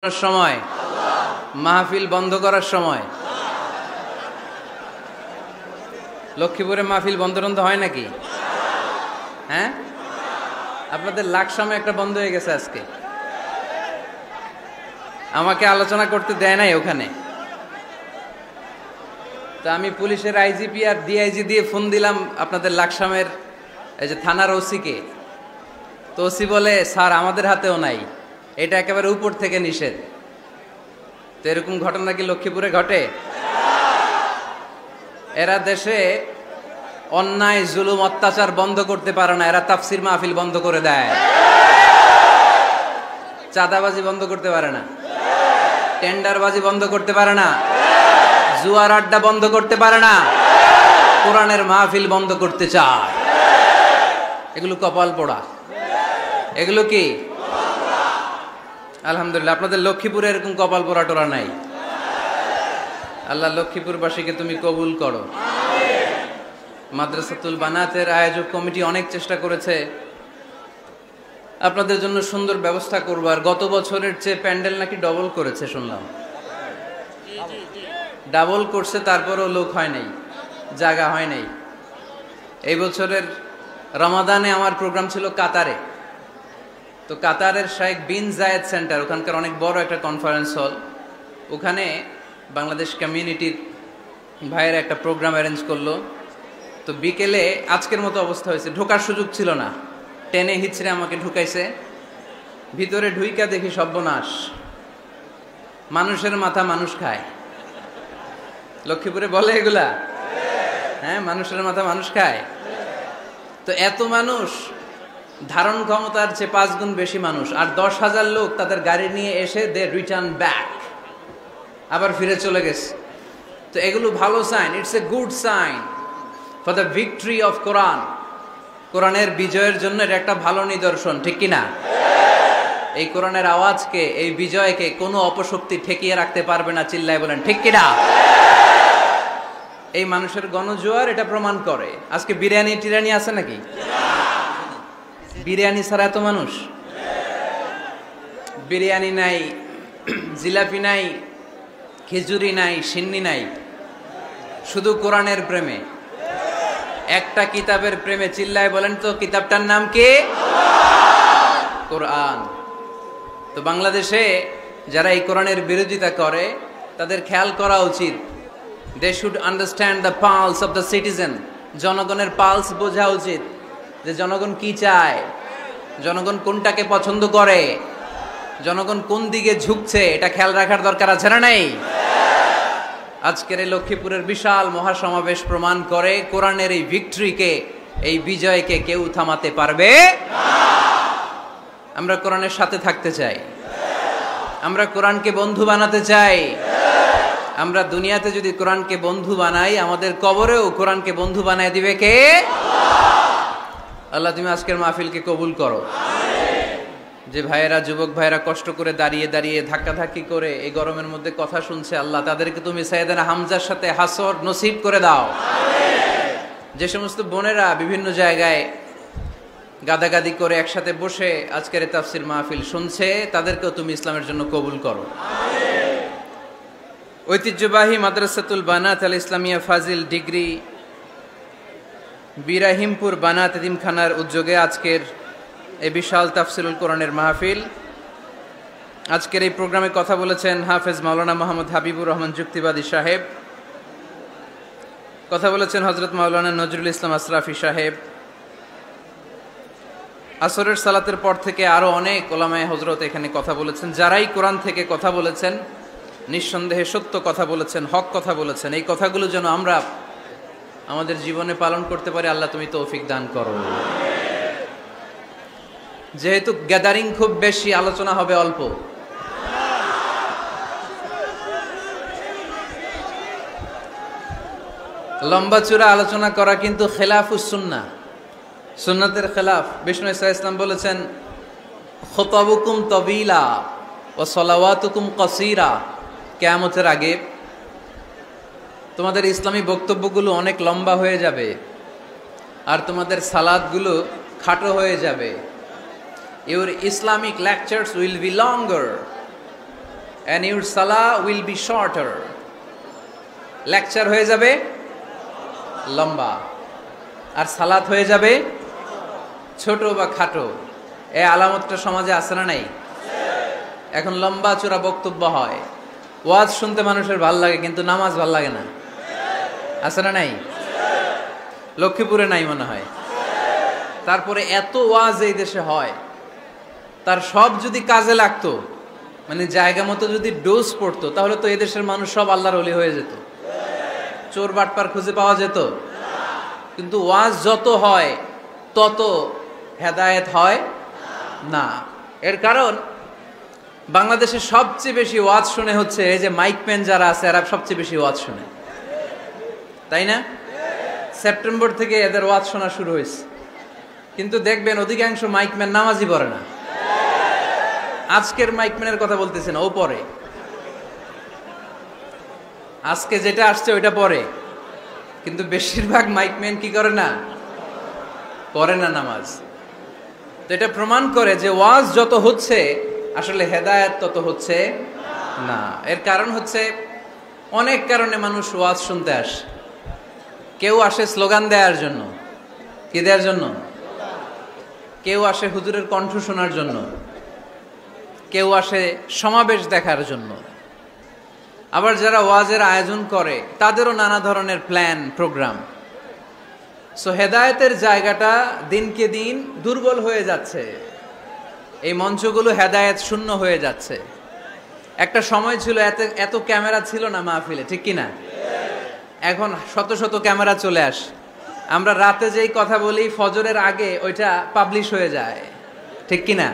সময়, মাহফিল বন্ধ করার সময়। লক্ষ্মীপুরে মাহফিল বন্ধ টন্ধ হয় নাকি? হ্যাঁ, আপনাদের লাখ সময় একটা বন্ধ হয়ে গেছে আজকে। আমাকে আলোচনা করতে দেয় নাই ওখানে। তা আমি পুলিশের আইজিপি আর ডিআইজি দিয়ে ফোন দিলাম আপনাদের লাকসামের এই যে থানার ওসিকে। তো ওসি বলে, স্যার আমাদের হাতেও নাই, এটা একেবারে উপর থেকে নিষেধ। তো এরকম ঘটনা কি লক্ষ্মীপুরে ঘটে? এরা দেশে অন্যায় জুলুম অত্যাচার বন্ধ করতে পারে না, এরা তাফসির মাহফিল বন্ধ করে দেয়। চাঁদাবাজি বন্ধ করতে পারে না, টেন্ডারবাজি বন্ধ করতে পারে না, জুয়ার আড্ডা বন্ধ করতে পারে না, কোরআনের মাহফিল বন্ধ করতে চায়। এগুলো কপাল পোড়া। এগুলো কি? আলহামদুলিল্লাহ, আপনাদের লক্ষ্মীপুরে এরকম কপাল পোড়া টোরা নাই। আল্লাহ লক্ষ্মীপুরবাসীকে তুমি কবুল করো। মাদ্রাসাতুল বানাতের আয়োজক কমিটি অনেক চেষ্টা করেছে আপনাদের জন্য সুন্দর ব্যবস্থা করবার। গত বছরের চেয়ে প্যান্ডেল নাকি ডবল করেছে শুনলাম। ডাবল করছে, তারপরও লোক হয় নাই, জায়গা হয় নাই। এই বছরের রমাদানে আমার প্রোগ্রাম ছিল কাতারে। তো কাতারের শেখ বিন জায়েদ সেন্টার, ওখানকার অনেক বড় একটা কনফারেন্স হল, ওখানে বাংলাদেশ কমিউনিটির ভাইয়েরা একটা প্রোগ্রাম অ্যারেঞ্জ করলো। তো বিকেলে আজকের মতো অবস্থা হয়েছে, ঢোকার সুযোগ ছিল না, টেনে হিচড়ে আমাকে ঢুকাইছে। ভিতরে ঢুইকা দেখি সর্বনাশ, মানুষের মাথা মানুষ খায়। লক্ষ্মীপুরে বলে এগুলা? হ্যাঁ, মানুষের মাথা মানুষ খায়। তো এত মানুষ, ধারণ ক্ষমতার চেয়ে 5 গুণ বেশি মানুষ, আর 10,000 লোক তাদের গাড়ি নিয়ে এসে দে রিটার্ন ব্যাক, আবার ফিরে চলে গেছে। তো এগুলো ভালো sign, it's a good sign for the victory of Quran. কোরআনের বিজয়ের জন্য এটা একটা ভালো নিদর্শন, ঠিক কিনা? এই কোরআনের আওয়াজকে, এই বিজয়কে কোনো অপশক্তি ঠেকিয়ে রাখতে পারবে না, চিল্লায় বলেন ঠিক কিনা? এই মানুষের গণজোয়ার এটা প্রমাণ করে। আজকে বিরিয়ানি টিরানি আছে নাকি? বিরিয়ানি ছাড়া এত মানুষ? বিরিয়ানি নাই, জিলাপি নাই, খিচুড়ি নাই, সিন্নি নাই, শুধু কোরআনের প্রেমে, একটা কিতাবের প্রেমে। চিল্লায় বলেন তো কিতাবটার নাম কি? কোরআন। তো বাংলাদেশে যারা এই কোরআনের বিরোধিতা করে তাদের খেয়াল করা উচিত। They should understand the pulse of the citizen. জনগণের পালস বোঝা উচিত, যে জনগণ কি চায়, জনগণ কোনটাকে পছন্দ করে, জনগণ কোন দিকে ঝুঁকছে, এটা খেয়াল রাখার দরকার আছে না নাই? আজকের এই লক্ষ্মীপুরের বিশাল মহাসমাবেশ প্রমাণ করে কোরআনের এই ভিক্টরিকে, এই বিজয়কে কেউ থামাতে পারবে না। আমরা কোরআনের সাথে থাকতে চাই, আমরা কোরআনকে বন্ধু বানাতে চাই। আমরা দুনিয়াতে যদি কোরআনকে বন্ধু বানাই, আমাদের কবরেও কোরআনকে বন্ধু বানায় দিবে কে? আল্লাহ তুমি আজকের মাহফিলকে কবুল করো। যে ভাইয়েরা, যুবক ভাইয়েরা কষ্ট করে দাঁড়িয়ে দাঁড়িয়ে ধাক্কাধাক্কি করে এই গরমের মধ্যে কথা শুনছে, আল্লাহ তাদেরকে তুমি সাইয়েদনা হামজার সাথে হাসর নসিব করে দাও। যে সমস্ত বোনেরা বিভিন্ন জায়গায় গাদাগাদি করে একসাথে বসে আজকের তাফসির মাহফিল শুনছে, তাদেরকেও তুমি ইসলামের জন্য কবুল করো। ঐতিহ্যবাহী মাদ্রাসাতুল বানাত আল ইসলামিয়া ফাজিল ডিগ্রি বিরাহিমপুর বানাত এতিমখানার উদ্যোগে আজকের এই বিশাল তাফসিরুল কোরআনের মাহফিল। আজকের এই প্রোগ্রামে কথা বলেছেন হাফেজ মাওলানা মোহাম্মদ হাবিবুর রহমান যুক্তিবাদী সাহেব, কথা বলেছেন হযরত মাওলানা নজরুল ইসলাম আশরাফি সাহেব। আসরের সালাতের পর থেকে আরো অনেক ওলামায়ে হযরত এখানে কথা বলেছেন। যারাই কোরআন থেকে কথা বলেছেন, নিঃসন্দেহে সত্য কথা বলেছেন, হক কথা বলেছেন। এই কথাগুলো যেন আমরা আমাদের জীবনে পালন করতে পারি, আল্লাহ তুমি তৌফিক দান করো। যেহেতু গ্যাদারিং খুব বেশি, আলোচনা হবে অল্প। লম্বা চূড়া আলোচনা করা কিন্তু খেলাফুস সুন্নাহ, সুন্নাতের খেলাফ। বিষ্ণু ইসা ইসলাম বলেছেন, খুতাবুকুম তাবিলা ওয়া সালাওয়াতুকুম কাসীরা। কিয়ামতের আগে তোমাদের ইসলামী বক্তব্যগুলো অনেক লম্বা হয়ে যাবে, আর তোমাদের সালাতগুলো খাটো হয়ে যাবে। Your Islamic lectures will be longer and your salah will be shorter. Lecture হয়ে যাবে লম্বা, আর সালাত হয়ে যাবে ছোট বা খাটো। এই আলামতটা সমাজে আছে না নাই? এখন লম্বা চূড়া বক্তব্য হয়, ওয়াজ শুনতে মানুষের ভাল লাগে, কিন্তু নামাজ ভাল লাগে না। আছে না নাই? লক্ষ্মীপুরে নাই মনে হয়। তারপরে এত ওয়াজ এই দেশে হয়, তার সব যদি কাজে লাগতো, মানে জায়গা মতো যদি ডোজ পড়তো, তাহলে তো এদেশের মানুষ সব আল্লাহর ওলি হয়ে যেত, চোর বাটপার খুঁজে পাওয়া যেত। কিন্তু ওয়াজ যত হয় তত হেদায়েত হয় না। এর কারণ বাংলাদেশে সবচেয়ে বেশি ওয়াজ শুনে হচ্ছে এই যে মাইকম্যান যারা আছে, এরা সবচেয়ে বেশি ওয়াজ শুনে, তাই না? সেপ্টেম্বর থেকে এদের ওয়াজ শোনা শুরু হয়েছে, কিন্তু দেখবেন অধিকাংশ মাইকম্যান নামাজই পড়ে না। আজকের মাইকম্যানের কথা বলতেছে না, ও পড়ে। আজকে যেটা আসছে ওইটা পড়ে, কিন্তু বেশিরভাগ মাইকম্যান কি করে না? পড়ে না নামাজ। তো এটা প্রমাণ করে যে ওয়াজ যত হচ্ছে আসলে হেদায়েত তত হচ্ছে না। এর কারণ হচ্ছে অনেক কারণে মানুষ ওয়াজ শুনতে আসে। কেউ আসে স্লোগান দেওয়ার জন্য, কি দেওয়ার জন্য? কেউ আসে হুজুরের কণ্ঠ শোনার জন্য, কেউ আসে সমাবেশ দেখার জন্য। আবার যারা ওয়াজের আয়োজন করে তাদেরও নানা ধরনের প্ল্যান প্রোগ্রাম। সো হেদায়েতের জায়গাটা দিনকে দিন দুর্বল হয়ে যাচ্ছে, এই মঞ্চগুলো হেদায়েত শূন্য হয়ে যাচ্ছে। একটা সময় ছিল এত ক্যামেরা ছিল না মাহফিলে, ঠিক কিনা? এখন শত শত ক্যামেরা চলে আসে। আমরা রাতে যেই কথা বলি ফজরের আগে ওইটা পাবলিশ হয়ে যায়, ঠিক কিনা?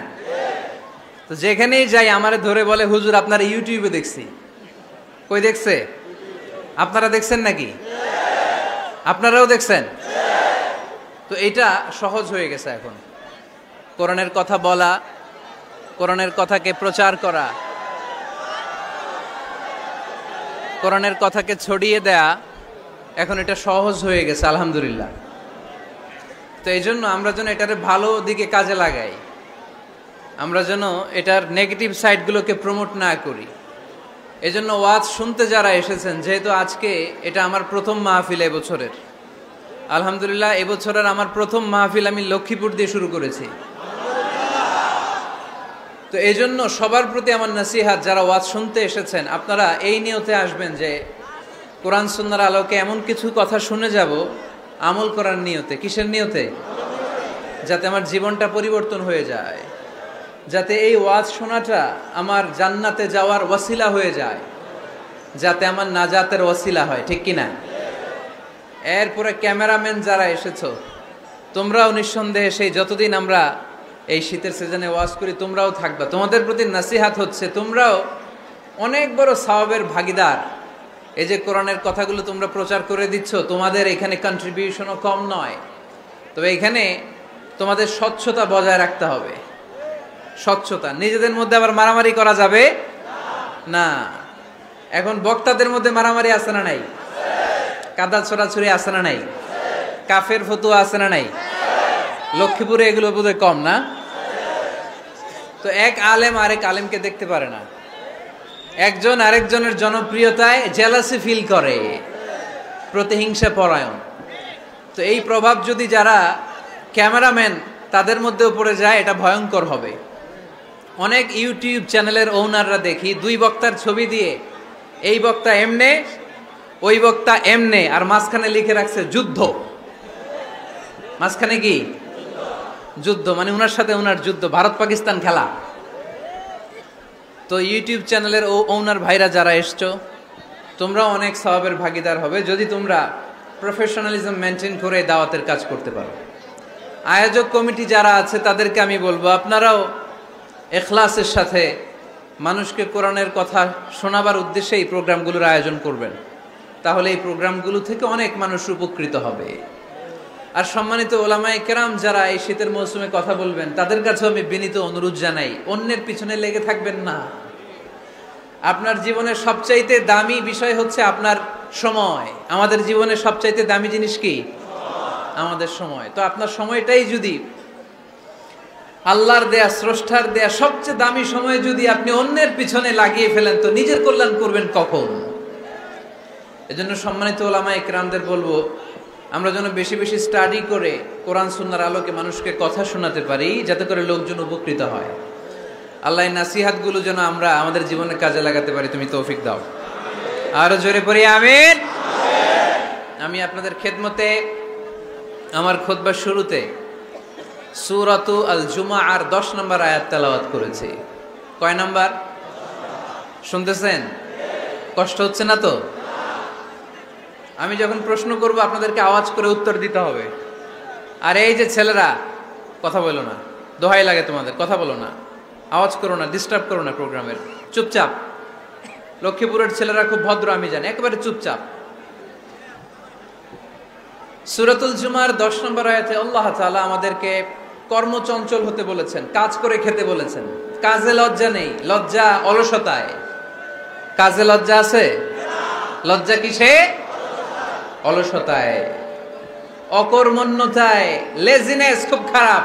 তো যেখানেই যাই আমারে ধরে বলে, হুজুর আপনার ইউটিউবে দেখছি। কই দেখছে? আপনারা দেখছেন নাকি? আপনারাও দেখছেন? তো এটা সহজ হয়ে গেছে এখন। কোরআনের কথা বলা, কোরআনের কথাকে প্রচার করা, কোরআনের কথাকে ছড়িয়ে দেয়া, এখন এটা সহজ হয়ে গেছে আলহামদুলিল্লাহ। তো এই জন্য আমরা যেন এটার ভালো দিকে কাজে লাগাই, আমরা যেন এটার নেগেটিভ সাইডগুলোকে প্রমোট না করি। এই জন্য ওয়াজ শুনতে যারা এসেছেন, যেহেতু আজকে এটা আমার প্রথম মাহফিল এবছরের, আলহামদুলিল্লাহ এবছরের আমার প্রথম মাহফিল আমি লক্ষ্মীপুর দিয়ে শুরু করেছি। তো এই জন্য সবার প্রতি আমার নসিহাত, যারা ওয়াজ শুনতে এসেছেন আপনারা এই নিয়তে আসবেন যে কোরআন সুন্নাহর আলোকে এমন কিছু কথা শুনে যাব আমল করার নিয়তে। কিসের নিয়তে? যাতে আমার জীবনটা পরিবর্তন হয়ে যায়, যাতে এই ওয়াজ শোনাটা আমার জান্নাতে যাওয়ার ওয়াসিলা হয়ে যায়, যাতে আমার নাজাতের ওয়াসিলা হয়, ঠিক কিনা? এরপরে ক্যামেরাম্যান যারা এসেছো, তোমরাও নিঃসন্দেহে সেই যতদিন আমরা এই শীতের সিজনে ওয়াজ করি তোমরাও থাকবা। তোমাদের প্রতি নসিহাত হচ্ছে তোমরাও অনেক বড় সওয়াবের ভাগীদার। এই যে কোরআনের কথাগুলো তোমরা প্রচার করে দিচ্ছ, তোমাদের এখানে কন্ট্রিবিউশনও কম নয়। তবে এখানে তোমাদের স্বচ্ছতা বজায় রাখতে হবে। স্বচ্ছতা, নিজেদের মধ্যে আবার মারামারি করা যাবে না। এখন বক্তাদের মধ্যে মারামারি আছে না নাই? কাদা ছোড়াছুরি আছে না নাই? কাফের ফতুয়া আছে না নাই? লক্ষ্মীপুরে এগুলো বোধহয় কম না? তো এক আলেম আরেক আলেমকে দেখতে পারে না, একজন আরেকজনের জনপ্রিয়তায় জেলাসি ফিল করে, প্রতিহিংসা পরায়ণ। তো এই প্রভাব যদি যারা ক্যামেরাম্যান তাদের মধ্যেও পড়ে যায়, এটা ভয়ঙ্কর হবে। অনেক ইউটিউব চ্যানেলের ওনাররা দেখি দুই বক্তার ছবি দিয়ে, এই বক্তা এমনে ওই বক্তা এমনে, আর মাঝখানে লিখে রাখছে যুদ্ধ। মাঝখানে কি যুদ্ধ? মানে ওনার সাথে ওনার যুদ্ধ, ভারত পাকিস্তান খেলা। তো ইউটিউব চ্যানেলের ওনার ভাইরা যারা এসছো, তোমরা অনেক সওয়াবের ভাগীদার হবে যদি তোমরা প্রফেশনালিজম মেনটেন করে দাওয়াতের কাজ করতে পারো। আয়োজক কমিটি যারা আছে তাদেরকে আমি বলবো, আপনারাও ইখলাসের সাথে মানুষকে কোরআনের কথা শোনাবার উদ্দেশ্যে এই প্রোগ্রামগুলোর আয়োজন করবেন। তাহলে এই প্রোগ্রামগুলো থেকে অনেক মানুষ উপকৃত হবে। আর সম্মানিত ওলামায়ে কেরাম যারা এই শীতের মৌসুমে কথা বলবেন, তাদের কাছেও আমি বিনীত অনুরোধ জানাই, অন্যের পিছনে লেগে থাকবেন না। আপনার জীবনের সবচাইতে দামি বিষয় হচ্ছে আপনার সময়। আমাদের জীবনের সবচাইতে দামি জিনিস কি? আমাদের সময়। তো আপনার সময়টাই যদি আল্লাহর দেয়া, স্রষ্টার দেয়া সবচেয়ে দামি সময় যদি আপনি অন্যের পিছনে লাগিয়ে ফেলেন তো নিজের কল্যাণ করবেন কখন? এজন্য সম্মানিত ওলামা ইকরামদের বলবো, আমরা যেন বেশি বেশি স্টাডি করে কোরআন সুন্নাহর আলোকে মানুষকে কথা শোনাতে পারি, যাতে করে লোকজন উপকৃত হয়। আল্লাহ নাসিহাতগুলো যেন আমরা আমাদের জীবনে কাজে লাগাতে পারি, তুমি তৌফিক দাও। আরো জোরে পড়ি আমিন। আমি আপনাদের খেদমতে আমার খুতবার শুরুতে সূরাতু আল জুমআর 10 নম্বর আয়াত তেলাওয়াত করেছি। কয় নাম্বার শুনতেছেন? কষ্ট হচ্ছে না তো? আমি যখন প্রশ্ন করব আপনাদেরকে আওয়াজ করে উত্তর দিতে হবে। আর এই যে ছেলেরা, কথা বলো না, দোহাই লাগে তোমাদের, কথা বলো না, আওয়াজ করো না, ডিস্টার্ব করো না প্রোগ্রামের, চুপচাপ। লক্ষ্মীপুরের ছেলেরা খুব ভদ্র আমি জানি, একেবারে চুপচাপ। সূরাতুল জুমার 10 নম্বর আয়াতে আল্লাহ তাআলা আমাদেরকে কর্মচঞ্চল হতে বলেছেন, কাজ করে খেতে বলেছেন। কাজে লজ্জা নেই, লজ্জা অলসতায়। কাজে লজ্জা আছে? লজ্জা কিসে? অলসতায়, অকর্মণ্যতায়। লেজিনেস খুব খারাপ,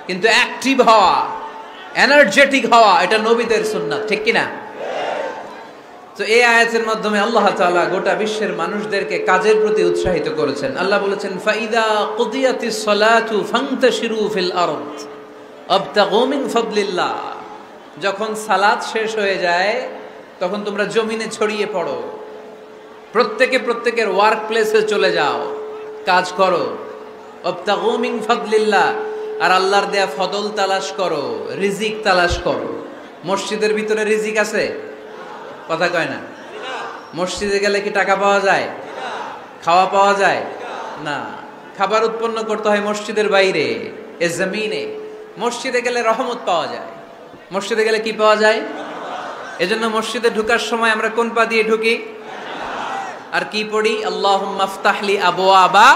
কিন্তু অ্যাক্টিভ হওয়া, এনার্জেটিক হওয়া, এটা নবীদের সুন্নাত, ঠিক কিনা? তো এই আয়াতের মাধ্যমে আল্লাহ তাআলা গোটা বিশ্বের মানুষদেরকে কাজের প্রতি উৎসাহিত করেছেন। আল্লাহ বলেছেন, ফাইদা কুদিয়াতিস সালাতু ফান্তাশিরু ফিল আরদ আবতাগু মিন ফাদলিল্লাহ। যখন সালাত শেষ হয়ে যায় তখন তোমরা জমিনে ছড়িয়ে পড়ো, প্রত্যেকের ওয়ার্ক প্লেসে চলে যাও, কাজ করো। আবতাগু মিন ফাদলিল্লাহ, আর আল্লাহর দেয়া ফদল তালাশ করো, রিজিক তালাশ করো। মসজিদের ভিতরে রিজিক আছে? কথা কয় না। মসজিদে গেলে কি টাকা পাওয়া যায়? খাওয়া পাওয়া যায় না। খাবার উৎপন্ন করতে হয় মসজিদের বাইরে, এ জমিনে। মসজিদে গেলে রহমত পাওয়া যায়। মসজিদে গেলে কি পাওয়া যায়? এজন্য মসজিদে ঢোকার সময় আমরা কোন পা দিয়ে ঢুকি আর কি পড়ি? আল্লাহুম্মা ইফতাহলি আবওয়াবা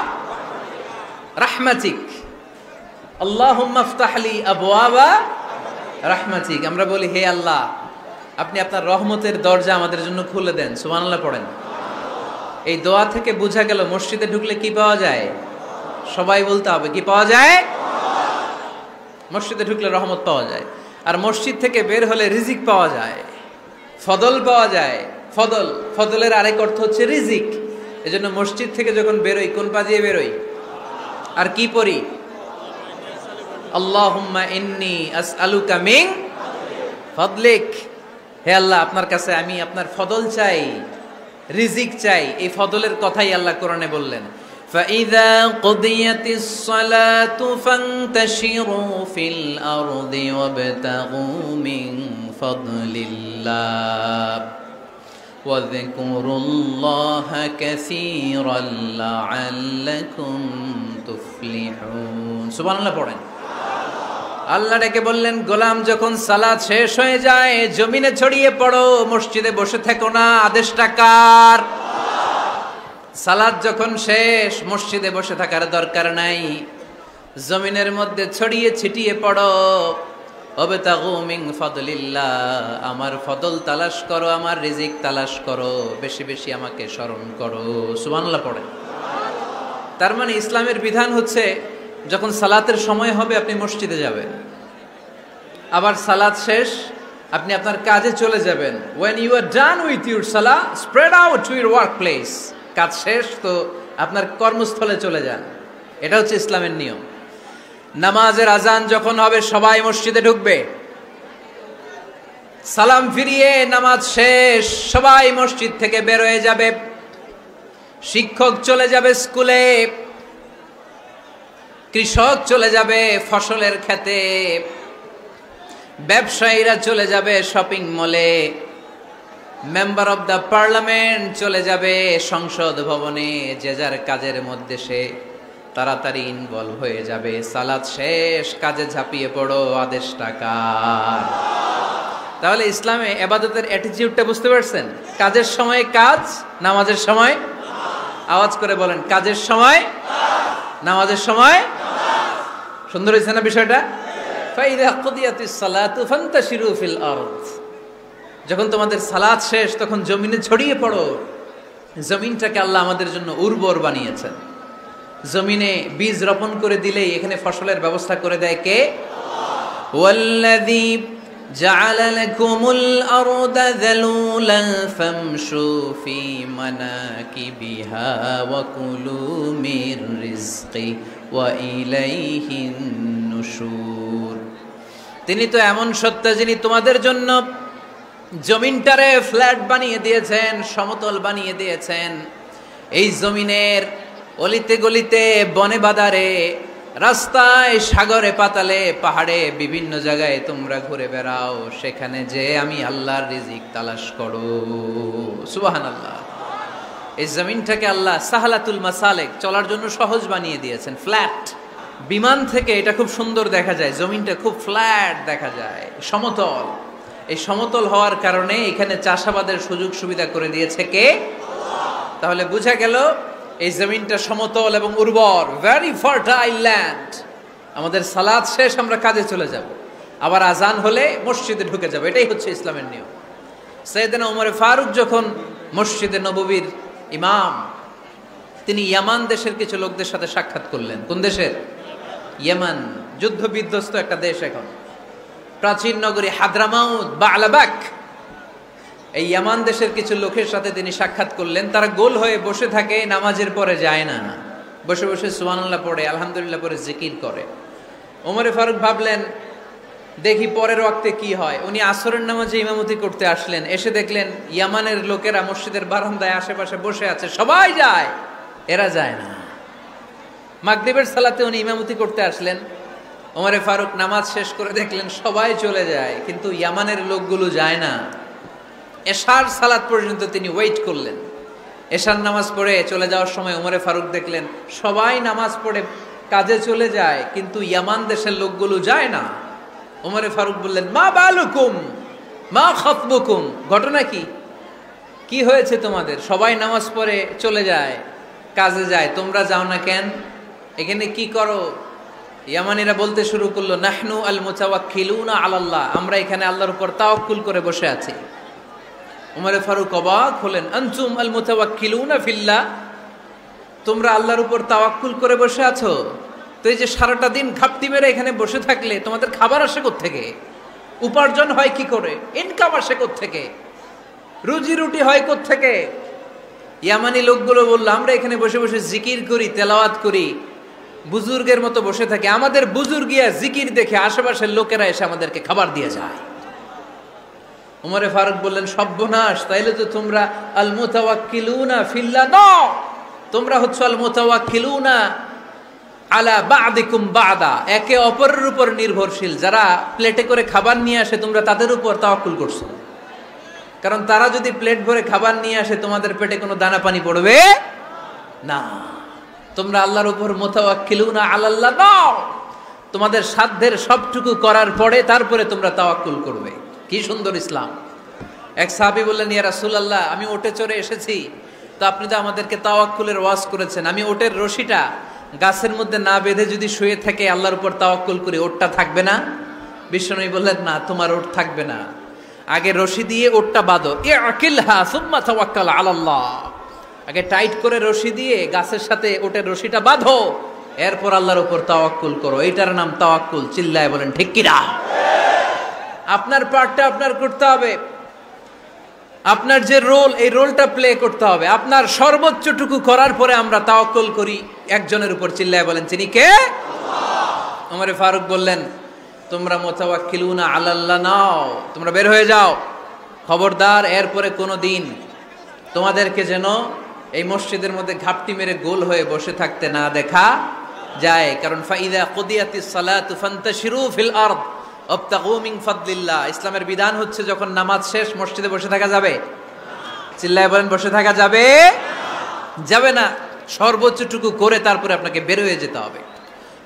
রাহমাতিক, আল্লাহুম্মা ইফতাহলি আবওয়াবা রাহমাতিক। আমরা বলি, হে আল্লাহ, আপনি আপনার রহমতের দরজা আমাদের জন্য খুলে দেন। সুবহানাল্লাহ পড়েন। এই দোয়া থেকে বোঝা গেল মসজিদে ঢুকলে কি পাওয়া যায়? সবাই বলতে হবে, কি পাওয়া যায়? মসজিদে ঢুকলে রহমত পাওয়া যায়, আর মসজিদ থেকে বের হলে রিজিক পাওয়া যায়, ফদল পাওয়া যায়। ফদলের আরেক অর্থ হচ্ছে রিজিক। এজন্য মসজিদ থেকে যখন বেরোই কোন পা দিয়ে বেরোই আর কি পড়ি? আল্লাহুম্মা ইন্নী আসআলুকা মিন ফাদলিক। হে আল্লাহ, আপনার কাছে আমি আপনার ফদল চাই, রিজিক চাই। এই ফদলের কথাই আল্লাহ কোরআনে বললেন, ফাইযা কুদিয়াতিস সালাতু ফান্তাশিরু ফিল আরদি ওয়াবতাগু মিন ফাদলিল্লাহ ওয়াযকুরুল্লাহা কাসীরান লাআল্লাকুম তুফলিহুন। সুবহানাল্লাহ পড়েন। আল্লাহ ডেকে বললেন, গোলাম যখন সালাত শেষ হয়ে যায় জমিনে ছড়িয়ে পড়ো, মসজিদে বসে থেকো না। আদেশটা কার? সালাত যখন শেষ মসজিদে বসে থাকার দরকার নাই, জমিনের মধ্যে ছড়িয়ে ছিটিয়ে পড়ো। ওয়াবতাগু মিন ফাদলিল্লাহ, আমার ফদল তালাশ করো, আমার রিজিক তালাশ করো, বেশি বেশি আমাকে স্মরণ করো। সুবহানাল্লাহ পড়েন। তার মানে ইসলামের বিধান হচ্ছে, যখন সালাতের সময় হবে আপনি মসজিদে যাবেন, আবার সালাত শেষ আপনি আপনার কাজে চলে যাবেন। when you are done with your salah spread out to your workplace। কাজ শেষ তো আপনার কর্মস্থলে চলে যান। এটা হচ্ছে ইসলামের নিয়ম। নামাজের আজান যখন হবে সবাই মসজিদে ঢুকবে, সালাম ফিরিয়ে নামাজ শেষ সবাই মসজিদ থেকে বের হয়ে যাবে। শিক্ষক চলে যাবে স্কুলে, কৃষক চলে যাবে ফসলের খেতে, ব্যবসায়ীরা চলে যাবে শপিং মলে, মেম্বার অব দ্য পার্লামেন্ট চলে যাবে সংসদ ভবনে। যে যার কাজের মধ্যে সে তাড়াতাড়ি ইনভলভ হয়ে যাবে। সালাত শেষ, কাজে ঝাঁপিয়ে পড়ো। আদেশটা কার? তাহলে ইসলামে ইবাদতের অ্যাটিটিউডটা বুঝতে পারছেন? কাজের সময় কাজ, নামাজের সময় আওয়াজ করে বলেন, কাজের সময় নামাজের সময়। সুন্দর হয়েছে না বিষয়টা? ফাইদা কুদিয়াতিস সালাতু ফান্তাশিরু ফিল আরদ। যখন তোমাদের সালাত শেষ তখন জমিনে ছড়িয়ে পড়ো। জমিনটাকে আল্লাহ আমাদের জন্য উর্বর বানিয়েছেন। জমিনে বীজ রোপণ করে দিলেই এখানে ফসলের ব্যবস্থা করে দেয় কে? ওয়াল্লাযী জাআলা লাকুমুল আরদা যালুলান ফামশু ফি মানাকিবিহা ওয়া কুলু মির রিজকি ওয়া ইলাইহিন নুশুর। তিনি তো এমন সত্তা যিনি তোমাদের জন্য জমিনটারে ফ্ল্যাট বানিয়ে দিয়েছেন, সমতল বানিয়ে দিয়েছেন। এই জমিনের অলিতে গলিতে, বনে বাদারে, রাস্তায়, সাগরে, পাতালে, পাহাড়ে, বিভিন্ন জায়গায় তোমরা ঘুরে বেড়াও, সেখানে যে আমি আল্লাহর রিজিক তালাশ করো। সুবহানাল্লাহ। এই জমিনটাকে আল্লাহ সাহালাতুল মাসালেক, চলার জন্য সহজ বানিয়ে দিয়েছেন, ফ্ল্যাট। বিমান থেকে এটা খুব সুন্দর দেখা যায়, জমিনটা খুব ফ্ল্যাট দেখা যায়, সমতল। এই সমতল হওয়ার কারণে এখানে চাষাবাদের সুযোগ সুবিধা করে দিয়েছে কে? তাহলে বোঝা গেল এই জমিনটা সমতল এবং উর্বর, ভেরি ফার্টাইল ল্যান্ড। আমাদের সালাত শেষ, আমরা কাজে চলে যাব, আবার আজান হলে মসজিদে ঢুকে যাব। এটাই হচ্ছে ইসলামের নিয়ম। সাইয়েদনা ওমর ফারুক যখন মসজিদে নববীর ইমাম, তিনি ইয়ামান দেশের কিছু লোকদের সাথে সাক্ষাৎ করলেন। কোন দেশের? ইয়ামান, যুদ্ধ বিধ্বস্ত একটা দেশ এখন। প্রাচীন নগরী হাদ্রামাউত বা আলাবাক, এই ইয়ামান দেশের কিছু লোকের সাথে তিনি সাক্ষাৎ করলেন। তারা গোল হয়ে বসে থাকে, নামাজের পরে যায় না, বসে বসে সুবহানাল্লাহ পড়ে, আলহামদুলিল্লাহ পড়ে জিকির করে। ওমরে ফারুক ভাবলেন দেখি পরের ওয়াক্তে কি হয়। উনি আসরের নামাজে ইমামতি করতে আসলেন, এসে দেখলেন ইয়ামানের লোকেরা মসজিদের বারান্দায় আশেপাশে বসে আছে, সবাই যায়, এরা যায় না। মাগরিবের সালাতে উনি ইমামতি করতে আসলেন, ওমরে ফারুক নামাজ শেষ করে দেখলেন সবাই চলে যায়, কিন্তু ইয়ামানের লোকগুলো যায় না। এশার সালাত পর্যন্ত তিনি ওয়েট করলেন। এশার নামাজ পড়ে চলে যাওয়ার সময় ওমরে ফারুক দেখলেন সবাই নামাজ পড়ে কাজে চলে যায়, কিন্তু ইয়ামান দেশের লোকগুলো যায় না। ওমরে ফারুক বললেন, মা বালুকুম মা খাতবুকুম, ঘটনা কি? কি হয়েছে তোমাদের? সবাই নামাজ পড়ে চলে যায়, কাজে যায়, তোমরা যাও না কেন? এখানে কি করো? ইয়ামানিরা বলতে শুরু করলো, নাহনু আল মুতাওয়াক্কিলুনা আলাল্লাহ, আমরা এখানে আল্লাহর উপর তাওয়াক্কুল করে বসে আছি। ওমরে ফারুক অবাক হলেন, আনতুম আল মুতাওয়াক্কিলুনা ফিল্লাহ, তোমরা আল্লাহর উপর তাওয়াক্কুল করে বসে আছো? তো এই যে সারাটা দিন ঘাপটি মেরে এখানে বসে থাকলে তোমাদের খাবার আসে কোত্থেকে? উপার্জন হয় কি করে? ইনকাম আসে কোত্থেকে? রুজি রুটি হয় কোত্থেকে? ইয়ামানি লোকগুলো বললো, আমরা এখানে বসে বসে জিকির করি, তেলাওয়াত করি, বুজুর্গের মতো বসে থাকি, আমাদের বুজুর্গিয়া জিকির দেখে আশেপাশের লোকেরা এসে আমাদেরকে খাবার দিয়ে যায়। ওমরে ফারুক বললেন, সর্বনাশ, তাইলে তো তোমরা আল মুতাওয়াক্কিলুনা ফিল্লাহ নও, তোমরা হচ্ছে আল মুতাওয়াক্কিলুনা আলা বা'দিকুম বা'দা, একে অপরের উপর নির্ভরশীল। যারা প্লেটে করে খাবার নিয়ে আসে তোমরা তাদের উপর তাওয়াক্কুল করছো, কারণ তারা যদি প্লেট ভরে খাবার নিয়ে আসে তোমাদের পেটে কোনো দানা পানি পড়বে না। তোমরা আল্লাহর উপর মুতাওয়াক্কিলুনা আলাল্লাহ নও, তোমাদের সাধ্যের সবটুকু করার পরে তারপরে তোমরা তাওয়াক্কুল করবে। কি সুন্দর ইসলাম! এক সাহাবী বললেন, ইয়া রাসূলুল্লাহ, আমি ওটে চড়ে এসেছি, তো আপনি তো আমাদেরকে তাওয়াক্কুলের ওয়াজ করেছেন, আমি ওটের রশিটা গাছের মধ্যে না বেঁধে যদি শুয়ে থেকে আল্লাহর উপর তাওয়াক্কুল করি, ওটটা থাকবে না? বিশ্বনবী বললেন, না, তোমার ওট থাকবে না, আগে রশি দিয়ে ওটটা বাঁধো, ইআকিলহা সুম্মা তাওয়াক্কাল আলাল্লাহ, আগে টাইট করে রশি দিয়ে গাছের সাথে ওটের রশিটা বাঁধো, এরপর আল্লাহর উপর তাওয়াক্কুল করো। এইটার নাম তাওয়াক্কুল। চিল্লায় বলেন ঠিক কিনা? আপনার পার্টটা আপনার করতে হবে, আপনার যে রোল, এই রোলটা প্লে করতে হবে। আপনার সর্বোচ্চটুকু করার পরে আমরা তাওয়াক্কুল করি একজনের উপর। চিল্লায় বলেন তিনি কে? আল্লাহ। ওমরে ফারুক বললেন, তোমরা মুতাওয়াক্কিলুনা আলাল্লাহ নাও, তোমরা বের হয়ে যাও, খবরদার এরপরে কোনো দিন তোমাদেরকে যেন এই মসজিদের মধ্যে ঘাপটি মেরে গোল হয়ে বসে থাকতে না দেখা যায়। কারণ ফাইদা কুদিয়াতিস সালাতু ফান্তাশিরু ফিল আরদ ওয়াবতাগু মিন ফাদলিল্লাহ, ইসলামের বিধান হচ্ছে যখন নামাজ শেষ মসজিদে বসে থাকা যাবে? চিল্লায় বলেন বসে থাকা যাবে? যাবে না, সর্বোচ্চটুকু করে তারপরে আপনাকে বের হয়ে যেতে হবে।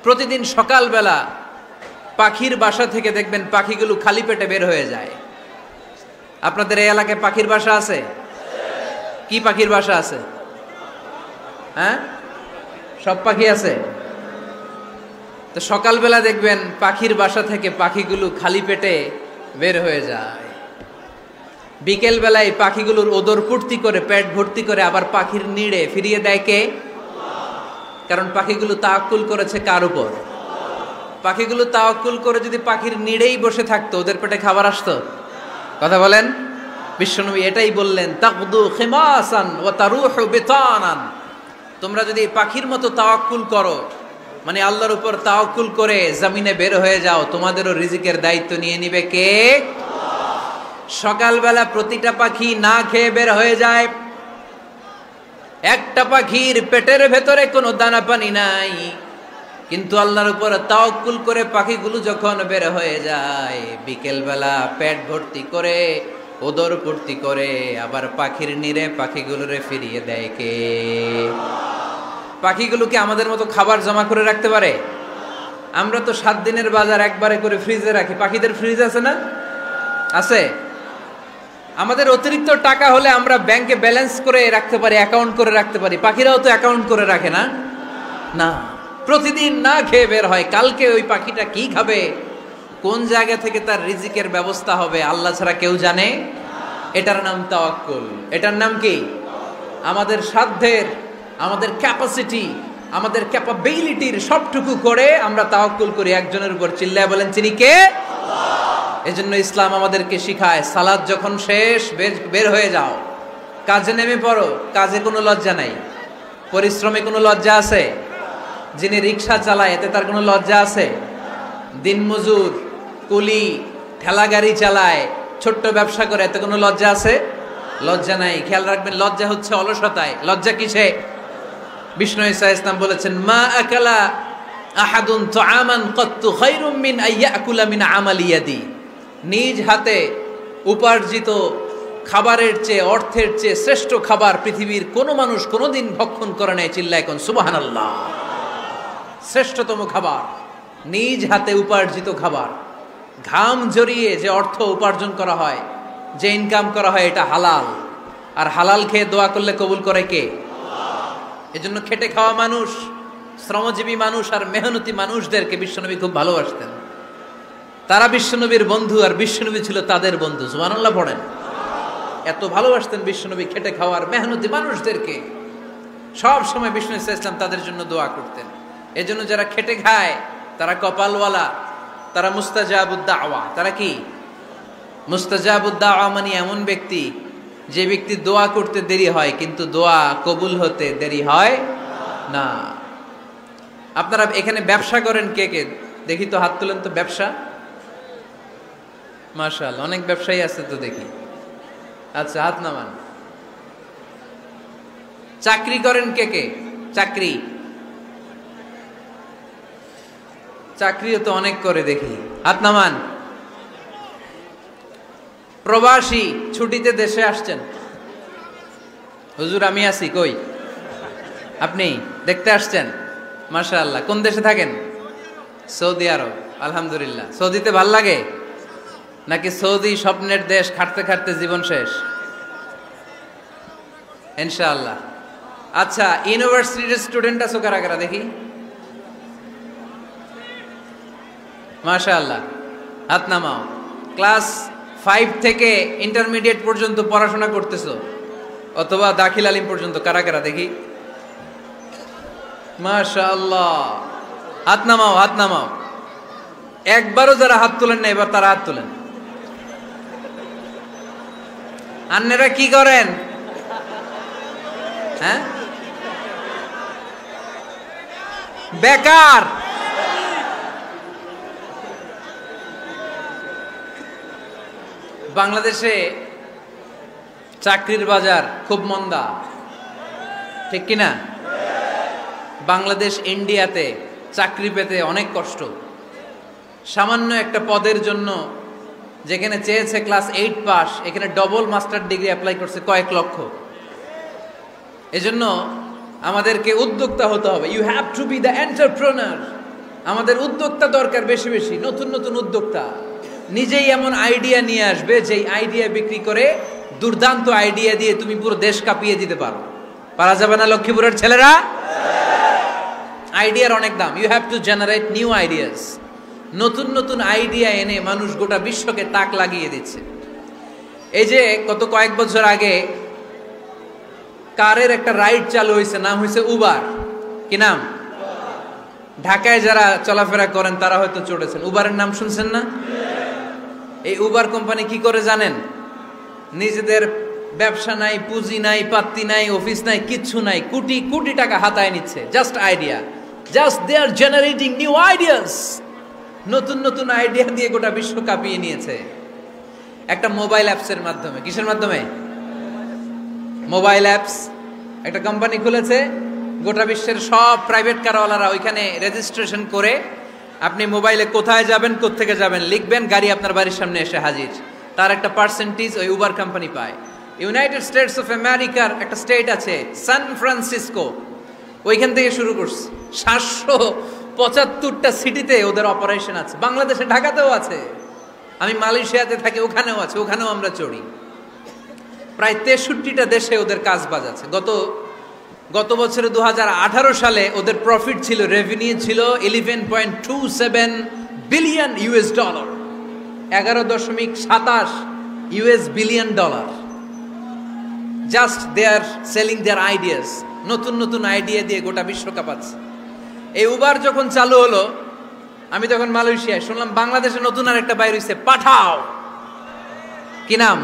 প্রতিদিন সকালবেলা পাখির বাসা থেকে দেখবেন পাখিগুলো খালি পেটে বের হয়ে যায়। আপনাদের এই এলাকায় পাখির বাসা আছে? কি পাখির বাসা আছে? হ্যাঁ, সব পাখি আছে। তো সকালবেলা দেখবেন পাখির বাসা থেকে পাখিগুলো খালি পেটে বের হয়ে যায়। বিকেল বেলায় পাখিগুলোর ওদর পূর্তি করে পেট ভর্তি করে আবার পাখির নিড়ে ফিরিয়ে দেয় কে? কারণ পাখিগুলো তাওয়াক্কুল করেছে কার উপর? পাখিগুলো তাওয়াক্কুল করে যদি পাখির নিড়েই বসে থাকতো, ওদের পেটে খাবার আসতো? কথা বলেন। বিশ্বনবী এটাই বললেন, তাকদু খিমাসান ওয়া তারুহু বিতানান। তোমরা যদি পাখির মতো তাওয়াক্কুল করো, মানে আল্লাহর উপর তাওয়াক্কুল করে জমিনে বের হয়ে যাও, তোমাদেরও রিজিকের দায়িত্ব নিয়ে নিবে কে? সকালবেলা প্রতিটা পাখি না খেয়ে বের হয়ে যায়। একটা পাখির পেটের ভেতরে কোনো দানা পানি নাই, কিন্তু আল্লাহর উপর তাওয়াক্কুল করে পাখিগুলো যখন বের হয়ে যায়, বিকেলবেলা পেট ভর্তি করে, ওদর ভর্তি করে, আবার পাখির নিরে পাখিগুলোরে ফিরিয়ে দেয় কে? পাখিগুলোকে আমাদের মতো খাবার জমা করে রাখতে পারে? আমরা তো 7 দিনের বাজার একবারে করে ফ্রিজে রাখি। পাখিদের ফ্রিজ আছে না? আছে। আমাদের অতিরিক্ত টাকা হলে আমরা ব্যাংকে ব্যালেন্স করে রাখতে পারি, অ্যাকাউন্ট করে রাখতে পারি। পাখিরাও তো অ্যাকাউন্ট করে রাখে না? না, প্রতিদিন না খেয়ে বের হয়। কালকে ওই পাখিটা কি খাবে, কোন জায়গা থেকে তার রিজিকের ব্যবস্থা হবে, আল্লাহ ছাড়া কেউ জানে। এটার নাম তাওয়াক্কুল। এটার নাম কি? আমাদের সাধ্যের, আমাদের ক্যাপাসিটি, আমাদের ক্যাপাবিলিটির সবটুকু করে আমরা তাওয়াক্কুল করি একজনের উপর। চিল্লায় বলেন, চিনি কে? এজন্য ইসলাম আমাদেরকে শিখায়, সালাত যখন শেষ, বের হয়ে যাও, কাজে নেমে পড়ো। কাজে কোনো লজ্জা নাই, পরিশ্রমে কোনো লজ্জা আছে? যিনি রিক্সা চালায় এতে তার কোনো লজ্জা আছে? দিনমজুর, কুলি, ঠেলা গাড়ি চালায়, ছোট্ট ব্যবসা করে, এতে কোনো লজ্জা আছে? লজ্জা নাই। খেয়াল রাখবেন, লজ্জা হচ্ছে অলসতায়। লজ্জা কিসে? বিষ্ণু ঈসা ইসলাম বলেছেন, মা আকালা আহাদুন তুআমান কাত্তু খায়রুম মিন আইয়াকুলা মিন আমালি ইয়াদি। নিজ হাতে উপার্জিত খাবারের চেয়ে, অর্থের চেয়ে শ্রেষ্ঠ খাবার পৃথিবীর কোনো মানুষ কোনোদিন ভক্ষণ করে নাই। চিল্লায় কোন সুবহানাল্লাহ। শ্রেষ্ঠতম খাবার নিজ হাতে উপার্জিত খাবার। ঘাম জড়িয়ে যে অর্থ উপার্জন করা হয়, যে ইনকাম করা হয়, এটা হালাল। আর হালাল খেয়ে দোয়া করলে কবুল করে কে? এজন্য খেটে খাওয়া মানুষ, শ্রমজীবী মানুষ আর মেহনতি মানুষদেরকে বিশ্বনবী খুব ভালোবাসতেন। তারা বিশ্বনবীর বন্ধু, আর বিশ্বনবী ছিল তাদের বন্ধু। সুবহানাল্লাহ পড়েন। এত ভালোবাসতেন বিশ্বনবী খেটে খাওয়ার মেহনতি মানুষদেরকে। সব সময় বিষ্ণু ইসলাম তাদের জন্য দোয়া করতেন। এজন্য যারা খেটে খায় তারা কপালওয়ালা, তারা মুস্তাজাবুদ দাওয়া। তারা কি? মুস্তাজাবুদ দাওয়া মানে এমন ব্যক্তি যে ব্যক্তি দোয়া করতে দেরি হয় কিন্তু দোয়া কবুল হতে দেরি হয় না। আপনারা এখানে ব্যবসা করেন কে কে? দেখি তো, হাত তুলেন তো। ব্যবসা, মাশাআল্লাহ, অনেক ব্যবসায়ী আছে তো দেখি। আচ্ছা, হাত নামান। চাকরি করেন কে কে? চাকরি, চাকরিও তো অনেক করে দেখি, হাত নামান। প্রবাসী, ছুটিতে দেশে আসছেন। হুজুর আমি আছি, কই? আপনি দেখতে আসছেন? মাশাআল্লাহ। কোন দেশে থাকেন? সৌদি আরব। আলহামদুলিল্লাহ। সৌদিতে ভাল লাগে নাকি সৌদি স্বপ্নের দেশ, খাটতে খাটতে জীবন শেষ? ইনশাআল্লাহ। আচ্ছা, ইউনিভার্সিটির স্টুডেন্ট আছো কারা কারা দেখি? মাশাআল্লাহ, হাত নামাও। ক্লাস 5 থেকে ইন্টারমিডিয়েট পর্যন্ত পড়াশোনা করতেছো, অথবা দাখিল আলিম পর্যন্ত, কারা কারা দেখি? মাশাআল্লাহ, হাত নামাও, হাত নামাও। একবারও যারা হাত তোলেন না এবার তারা হাত তোলেন। আন্নেরা কি করেন? হ্যাঁ, বেকার। বাংলাদেশে চাকরির বাজার খুব মন্দা, ঠিক কিনা? বাংলাদেশ ইন্ডিয়াতে চাকরি পেতে অনেক কষ্ট। সামান্য একটা পদের জন্য যেখানে চেয়েছে ক্লাস 8 পাস, এখানে ডবল মাস্টার ডিগ্রি অ্যাপ্লাই করছে কয়েক লক্ষ। এজন্য আমাদেরকে উদ্যোক্তা হতে হবে। You have to be the entrepreneur. আমাদের উদ্যোক্তা দরকার, বেশি বেশি নতুন নতুন উদ্যোক্তা। নিজেই এমন আইডিয়া নিয়ে আসবে যেই আইডিয়া বিক্রি করে, দুর্দান্ত আইডিয়া দিয়ে তুমি পুরো দেশ কাঁপিয়ে দিতে পারো। পারা যাবে না লক্ষ্মীপুরের ছেলেরা? আইডিয়ার অনেক দাম। You have to generate new ideas. নতুন নতুন আইডিয়া এনে মানুষ গোটা বিশ্বকে তাক লাগিয়ে দিচ্ছে। এই যে গত কয়েক বছর আগে কারের একটা রাইড চালু হয়েছে, নাম হয়েছে উবার। কি নাম? ঢাকায় যারা চলাফেরা করেন তারা হয়তো চড়েছেন, উবারের নাম শুনছেন না? এই উবার কোম্পানি কি করে জানেন? নিজেদের ব্যবসা নাই, পুঁজি নাই, পাত্তি নাই, অফিস নাই, কিচ্ছু নাই, কোটি কোটি টাকা হাতায় নিচ্ছে। Just idea, just they are generating new ideas. নতুন নতুন আইডিয়া দিয়ে গোটা বিশ্ব কাঁপিয়ে নিয়েছে একটা মোবাইল অ্যাপসের মাধ্যমে। কিসের মাধ্যমে? Mobile apps. একটা কোম্পানি খুলেছে, গোটা বিশ্বের সব প্রাইভেট কারওয়ালারা ওইখানে রেজিস্ট্রেশন করে আপনি মোবাইলে কোথায় যাবেন, কোত্থেকে যাবেন লিখবেন, গাড়ি আপনার বাড়ির সামনে এসে হাজির। তার একটা পার্সেন্টেজ ওই উবার কোম্পানি পায়। ইউনাইটেড স্টেটস অফ আমেরিকার একটা স্টেট আছে সান ফ্রান্সিসকো, ওইখান থেকে শুরু করছে। 775টা সিটিতে ওদের অপারেশন আছে। বাংলাদেশে ঢাকাতেও আছে, আমি মালয়েশিয়াতে থাকি, ওখানেও আছে, ওখানেও আমরা চড়ি। প্রায় 63টা দেশে ওদের কাজ বাজ আছে। গত বছরে 2018 সালে ওদের প্রফিট ছিল, রেভিনিউ ছিল 11.27 billion US dollar, 11.27 US billion dollar. Just they are selling their ideas. নতুন নতুন আইডিয়া দিয়ে গোটা বিশ্ব কাঁপাচ্ছে। এই উবার যখন চালু হলো, আমি তখন মালয়েশিয়ায়, শুনলাম বাংলাদেশে নতুন আর একটা বাইর হইছে, পাঠাও। কি নাম?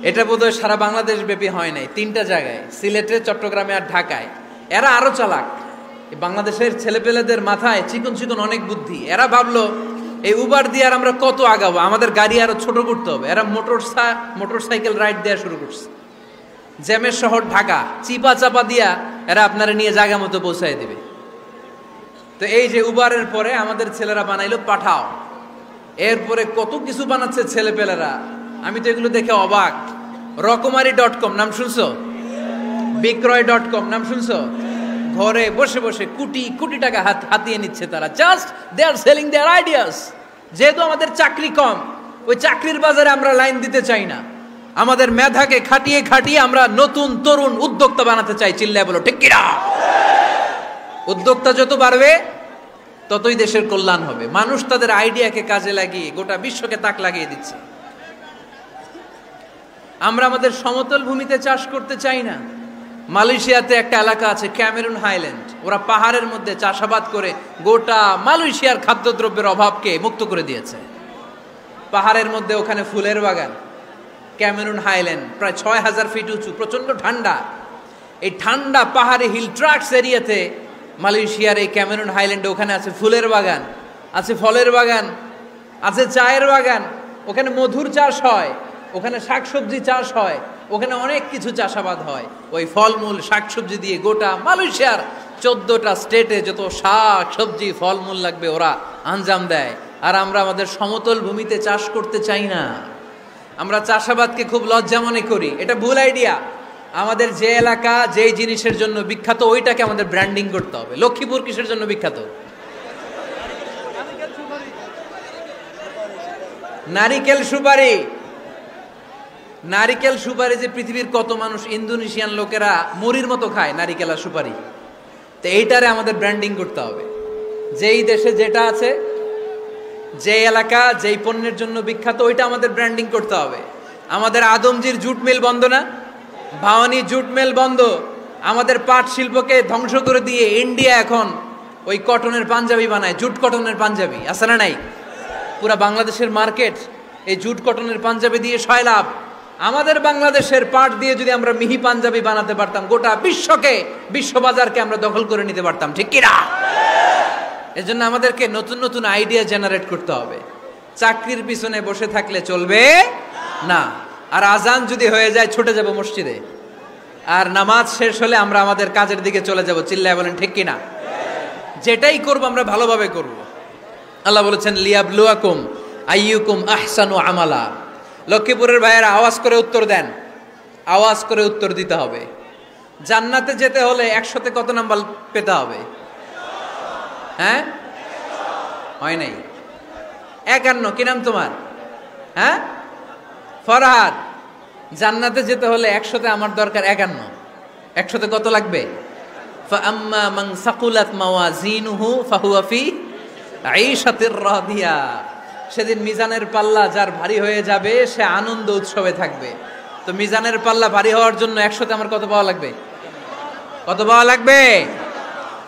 এটা বোধহয় সারা বাংলাদেশ ব্যাপী হয় নাই, 3টা জায়গায়, সিলেটে, চট্টগ্রামে আর ঢাকায়। এরা আরো চালাক। বাংলাদেশের ছেলেপেলেদের মাথায় চিকন চিকন অনেক বুদ্ধি। এরা ভাবলো এই উবার দিয়ে আর আমরা কত আগাবো, আমাদের গাড়ি আরো ছোট করতে হবে। এরা মোটরসাইকেল রাইড দেওয়া শুরু করছে। জ্যামের শহর ঢাকা, চিপা চাপা দিয়া এরা আপনারা নিয়ে জায়গা মতো পৌঁছায় দিবে। তো এই যে উবারের পরে আমাদের ছেলেরা বানাইলো পাঠাও। এরপরে কত কিছু বানাচ্ছে ছেলেপেলেরা, আমি তো এগুলো দেখে অবাক। রকমারি.com নাম শুনছো? বিক্রয়.com নাম শুনছো? ঘরে বসে বসে কোটি কোটি টাকা হাতিয়ে নিচ্ছে তারা। Just they are selling their ideas. যেহেতু আমাদের চাকরি কম, ওই চাকরির বাজারে আমরা লাইন দিতে চাই না। আমাদের মেধাকে খাটিয়ে খাটিয়ে আমরা নতুন তরুণ উদ্যোক্তা বানাতে চাই। চিল্লায় বলো ঠিক কিনা? উদ্যোক্তা যত বাড়বে ততই দেশের কল্যাণ হবে। মানুষ তাদের আইডিয়াকে কাজে লাগিয়ে গোটা বিশ্বকে তাক লাগিয়ে দিচ্ছে। আমরা আমাদের সমতল ভূমিতে চাষ করতে চাই না। মালয়েশিয়াতে একটা এলাকা আছে ক্যামেরুন হাইল্যান্ড, ওরা পাহাড়ের মধ্যে চাষাবাদ করে গোটা মালয়েশিয়ার খাদ্যদ্রব্যের অভাবকে মুক্ত করে দিয়েছে। পাহাড়ের মধ্যে ওখানে ফুলের বাগান, ক্যামেরুন হাইল্যান্ড প্রায় 6000 ফিট উঁচু, প্রচন্ড ঠান্ডা। এই ঠান্ডা পাহাড়ে হিল ট্রাক্স এরিয়াতে মালয়েশিয়ার এই ক্যামেরুন হাইল্যান্ডে ওখানে আছে ফুলের বাগান, আছে ফলের বাগান, আছে চায়ের বাগান, ওখানে মধুর চাষ হয়, ওখানে শাকসবজি চাষ হয়, ওখানে অনেক কিছু চাষাবাদ হয়। ওই ফলমূল শাকসবজি দিয়ে গোটা মালয়েশিয়ার 14টা স্টেটে যত শাক সবজি ফলমূল লাগবে ওরা আঞ্জাম দেয়। আর আমরা আমাদের সমতল ভূমিতে চাষ করতে চাই না। আমরা চাষাবাদকে খুব লজ্জা মনে করি। এটা ভুল আইডিয়া। আমাদের যে এলাকা যেই জিনিসের জন্য বিখ্যাত ওইটাকে আমাদের ব্র্যান্ডিং করতে হবে। লক্ষ্মীপুর কিসের জন্য বিখ্যাত? নারিকেল সুপারি। নারিকেল সুপারি যে পৃথিবীর কত মানুষ, ইন্দোনেশিয়ান লোকেরা মুড়ির মতো খায় নারিকেল আর সুপারি। তো এইটারে আমাদের ব্র্যান্ডিং করতে হবে। যেই দেশে যেটা আছে, যে এলাকা যেই পণ্যের জন্য বিখ্যাত ওইটা আমাদের ব্র্যান্ডিং করতে হবে। আমাদের আদমজির জুট মিল বন্ধ না? ভাওয়ানি জুট মিল বন্ধ। আমাদের পাট শিল্পকে ধ্বংস করে দিয়ে ইন্ডিয়া এখন ওই কটনের পাঞ্জাবি বানায়, জুট কটনের পাঞ্জাবি। আছে না নাই? পুরা বাংলাদেশের মার্কেট এই জুট কটনের পাঞ্জাবি দিয়ে সয়লাভ। আমাদের বাংলাদেশের পাট দিয়ে যদি আমরা মিহি পাঞ্জাবি বানাতে পারতাম, গোটা বিশ্ববাজারকে আমরা দখল করে নিতে পারতাম। ঠিক কিনা? এজন্য আমাদেরকে নতুন নতুন আইডিয়া জেনারেট করতে হবে। চাকরির পিছনে বসে থাকলে চলবে না। আর আজান যদি হয়ে যায় ছুটে যাব মসজিদে, আর নামাজ শেষ হলে আমরা আমাদের কাজের দিকে চলে যাব। চিল্লায় বলেন ঠিক কিনা? যেটাই করব আমরা ভালোভাবে করব। আল্লাহ বলেছেন লিয়াবলুয়াকুম আইয়ুকুম আহসানু আমালা। লক্ষ্মীপুরের ভাইয়েরা আওয়াজ করে উত্তর দেন, আওয়াজ করে উত্তর দিতে হবে। জান্নাতে যেতে হলে 100তে কত নাম্বার পেতে হবে? হ্যাঁ, হয় নাই 51। কি নাম তোমার? হ্যাঁ, ফরহাদ। জান্নাতে যেতে হলে 100তে আমার দরকার 51। 100তে কত লাগবে? ফাআম্মা মান সাকুলাত মাওয়াজিনুহু ফাহুয়া ফি আইশাতির রাদিয়া। সেদিন মিজানের পাল্লা যার ভারী হয়ে যাবে সে আনন্দ উৎসবে থাকবে। তো মিজানের পাল্লা ভারী হওয়ার জন্য 100তে আমার কত পাওয়া লাগবে? কত পাওয়া লাগবে?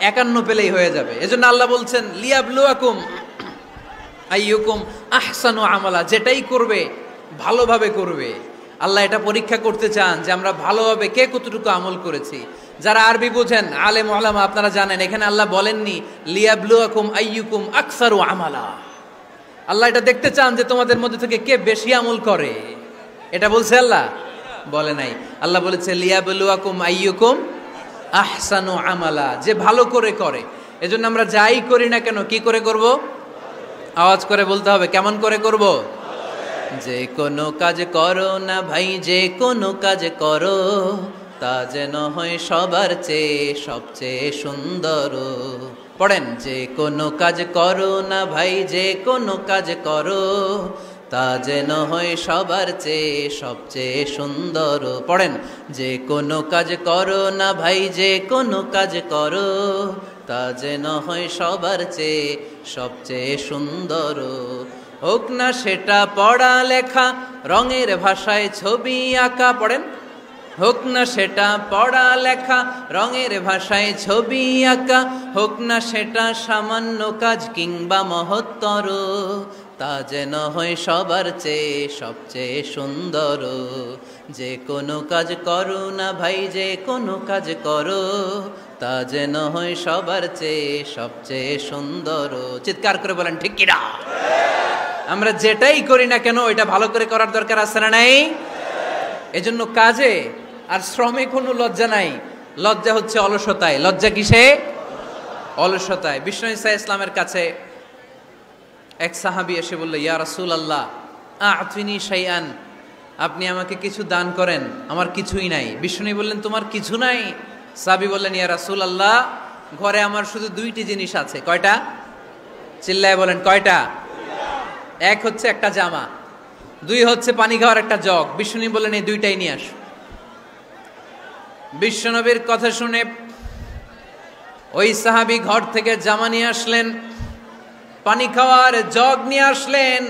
51 পেলেই হয়ে যাবে। এজন্য আল্লাহ বলছেন লিয়াবলুয়াকুম আইয়ুকুম আহসানু আমালা, যেটাই করবে ভালোভাবে করবে। আল্লাহ এটা পরীক্ষা করতে চান যে আমরা ভালোভাবে কে কতটুকু আমল করেছি। যারা আরবি বোঝেন আলেম ওলামা আপনারা জানেন এখানে আল্লাহ বলেননি লিয়াবলুয়াকুম আইয়ুকুম আকসারু আমালা। আল্লাহ এটা দেখতে চান যে তোমাদের মধ্যে থেকে কে বেশি আমল করে, এটা বলছে আল্লাহ বলে নাই। আল্লাহ বলেছে লিয়াবলুয়াকুম আইয়ুকুম আহসানু আমালা, যে ভালো করে করে। এজন্য আমরা যাই করি না কেন কি করে করব? আওয়াজ করে বলতে হবে, কেমন করে করব? যে কোনো কাজ করো না ভাই, যে কোনো কাজ করো তা যেন হয় সবার চেয়ে সবচেয়ে সুন্দর। পড়েন, যে কোনো কাজ করো না ভাই, যে কোনো কাজ করো তা যেন হয় সবার চেয়ে সবচেয়ে সুন্দর। পড়েন, যে কোনো কাজ করো না ভাই, যে কোনো কাজ করো তা যেন হয় সবার চেয়ে সবচেয়ে সুন্দর। হোক না সেটা পড়া লেখা, রঙের ভাষায় ছবি আঁকা। পড়েন, হোক না সেটা পড়া লেখা, রঙের ভাষায় ছবি আঁকা। হোক না সেটা সামান্য কাজ কিংবা মহত্তর, তা যেন হয় সবার চেয়ে সবচেয়ে সুন্দর। যে কোনো কাজ করো না ভাই, যে কোনো কাজ করো তা যেন হয় সবার চেয়ে সবচেয়ে সুন্দর। চিৎকার করে বলেন ঠিক কিনা? আমরা যেটাই করি না কেন এটা ভালো করে করার দরকার আছে না নাই? এজন্য কাজে আর শ্রমে কোনো লজ্জা নাই। লজ্জা হচ্ছে অলসতায়। লজ্জা কিসে? অলসতায়। বিষ্ণু ঈসা ইসলামের কাছে এক সাহাবী এসে বলল, ইয়া রাসূলুল্লাহ আ'তিনি শাইআন, আপনি আমাকে কিছু দান করেন, আমার কিছুই নাই। বিষ্ণু বললেন, তোমার কিছু নাই? সাহাবী বললেন, ইয়া রাসূলুল্লাহ ঘরে আমার শুধু দুইটি জিনিস আছে। কয়টা? চিল্লায় বলেন কয়টা? এক হচ্ছে একটা জামা, দুই হচ্ছে পানি খাওয়ার একটা জগ। বিষ্ণু বললেন, এই দুইটাই নিয়ে আস। বিশ্বনবীর কথা শুনে ওই সাহাবী ঘর থেকে জামা নিয়ে আসলেন, পানি খাওয়ার জগ নিয়ে আসলেন।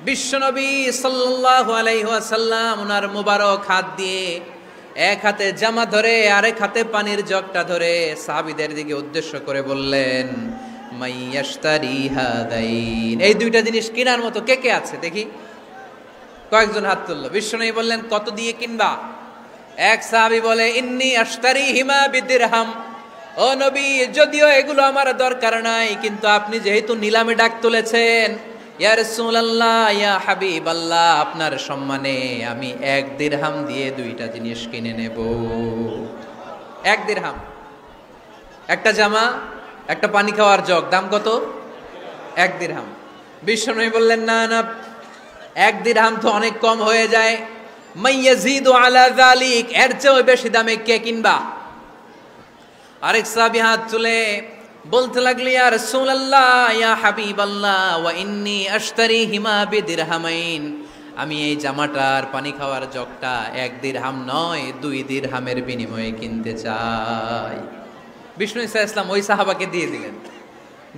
বিশ্বনবী সাল্লাল্লাহু আলাইহি ওয়াসাল্লাম ওনার মুবারক হাত দিয়ে এক হাতে জামা ধরে আরেক হাতে পানির জগটা ধরে সাহাবীদের দিকে উদ্দেশ্য করে বললেন, মাইয়াশতারি হাদাইন, এই দুইটা জিনিস কেনার মতো কে কে আছে দেখি? কয়েকজন হাত তুলল। বিশ্বনবী বললেন, কত দিয়ে কিনবা? এক সাহাবী বলে, ইন্নী আশতারিহিমা বিদিরহাম, ও নবী যদিও এগুলো আমার দরকার নাই, কিন্তু আপনি যেহেতু নিলামে ডাক তুলেছেন, ইয়া রাসূলুল্লাহ ইয়া হাবিবাল্লাহ, আপনার সম্মানে আমি 1 দিরহাম দিয়ে দুইটা জিনিস কিনে নেব। 1 দিরহাম, একটা জামা, একটা পানি খাওয়ার জগ, দাম কত? 1 দিরহাম। বিশ্বনবী বললেন, না না, 1 দিরহাম তো অনেক কম হয়ে যায়। মাইয়াজিদু আলা যালিক, এর চেয়ে বেশি দামে কে কিনবা? আরেক সাহাবী হাত তুলে বলতে লাগলো, ইয়া রাসূলুল্লাহ ইয়া হাবিবাল্লাহ ওয়া ইন্নী আশতারিহিমা বিদিরহামাইন, আমি এই জামাটার পানি খাওয়ার জগটা 1 দিরহাম নয় 2 দিরহামের বিনিময়ে কিনতে চাই। বিষ্ণু ঈসা ইসলাম ওই সাহাবাকে দিয়ে দিলেন।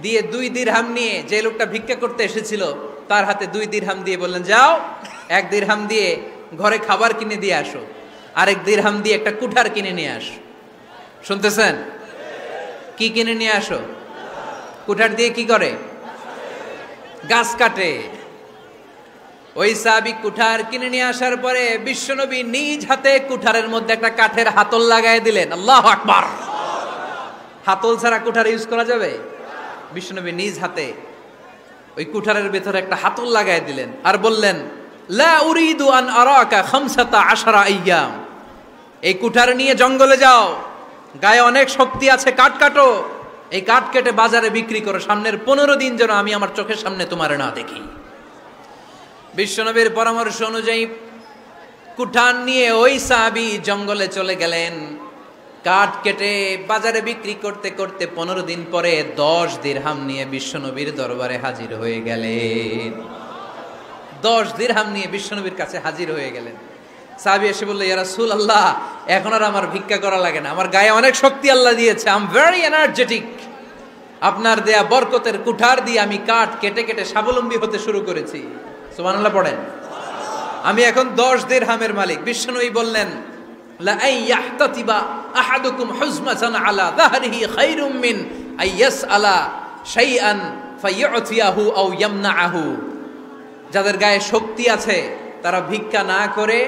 দিয়ে 2 দিরহাম নিয়ে যে লোকটা ভিক্ষা করতে এসেছিল তার হাতে 2 দিরহাম দিয়ে বললেন, যাও 1 দিরহাম দিয়ে ঘরে খাবার কিনে দিয়ে আসো, আরেক দিরহাম দিয়ে একটা কুঠার কিনে নিয়ে আসো। শুনতেছেন? কি কিনে নিয়ে আসো? কুঠার দিয়ে কি করে? গাছ কাটে। ওই সাহাবী কুঠার কিনে নিয়ে আসার পরে বিশ্বনবী নিজ হাতে কুঠারের মধ্যে একটা কাঠের হাতল লাগাই দিলেন। আল্লাহু আকবার। হাতল ছাড়া কুঠার ইউজ করা যাবে? বিশ্বনবী নিজ হাতে ওই কুঠারের ভেতরে একটা হাতল লাগাই দিলেন আর বললেন, লা উরিদু আন আরাকা 15 আইয়াম, এই কুঠার নিয়ে জঙ্গলে যাও, গায়ে অনেক শক্তি আছে, কাঠ কাটো, এই কাঠ কেটে বাজারে বিক্রি করো, সামনের 15 দিন যেন আমি আমার চোখের সামনে তোমার না দেখি। বিশ্বনবীর পরামর্শ অনুযায়ী কুঠার নিয়ে ওই সাহাবী জঙ্গলে চলে গেলেন। কাঠ কেটে বাজারে বিক্রি করতে করতে 15 দিন পরে 10 দিরহাম নিয়ে বিশ্বনবীর দরবারে হাজির হয়ে গেলেন। 10 দিরহাম নিয়ে বিশ্বনবীর কাছে হাজির হয়ে গেলেন। সাহাবী এসে বলল, ইয়া রাসূলুল্লাহ এখন আর আমার ভিক্ষা করা লাগে না, আমার গায়ে অনেক শক্তি আল্লাহ দিয়েছে, আই এম ভেরি এনার্জেটিক, আপনার দেয়া বরকতের কুঠার দিয়ে আমি কাঠ কেটে কেটে স্বাবলম্বী হতে শুরু করেছি। সুবহানাল্লাহ পড়েন। আমি এখন 10 দিরহামের মালিক। বিশ্বনবী বললেন, লা আইয়াহতাতিবা আহাদুকুম হুজমাতান আলা যাহরিহি খায়রুম মিন আইয়াসআলা শাইআন ফায়ু'তিয়াহু আও ইয়ামনাহু। যাদের গায়ে শক্তি আছে তারা ভিক্ষা না করে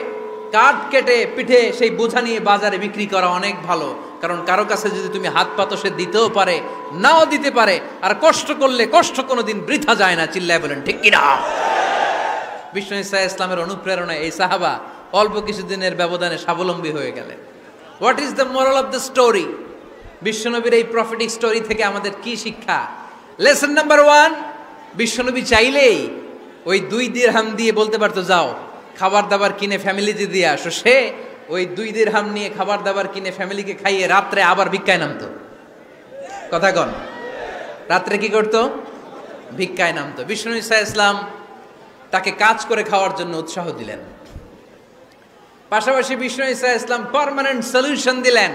কাঠ কেটে পিঠে সেই বোঝা নিয়ে বাজারে বিক্রি করা অনেক ভালো। কারণ কারো কাছে যদি তুমি হাত পাতো সে দিতেও পারে, নাও দিতে পারে। আর কষ্ট করলে কষ্ট কোনোদিন বৃথা যায় না। চিল্লায় বলেন ঠিক কিনা? বিষ্ণু ইসা ইসলামের অনুপ্রেরণায় এই সাহাবা অল্প কিছুদিনের ব্যবধানে স্বাবলম্বী হয়ে গেলেন। What is the moral of the story? বিশ্বনবীর এই প্রফেটিক স্টোরি থেকে আমাদের কি শিক্ষা? লেসন নাম্বার 1, বিশ্বনবী চাইলেই ওই 2 দিরহাম দিয়ে বলতে পারতো যাও খাবার দাবার কিনে ফ্যামিলিতে দিয়ে আসো। সে ওই 2 দিরহাম নিয়ে খাবার দাবার কিনে ফ্যামিলিকে খাইয়ে রাত্রে আবার ভিক্ষায় নামতো। কথা কন, রাত্রে কি করতো? ভিক্ষায় নামতো। বিষ্ণু ইসা ইসলাম তাকে কাজ করে খাওয়ার জন্য উৎসাহ দিলেন। পাশাপাশি বিষ্ণু ইসা ইসলাম পার্মানেন্ট সলিউশন দিলেন।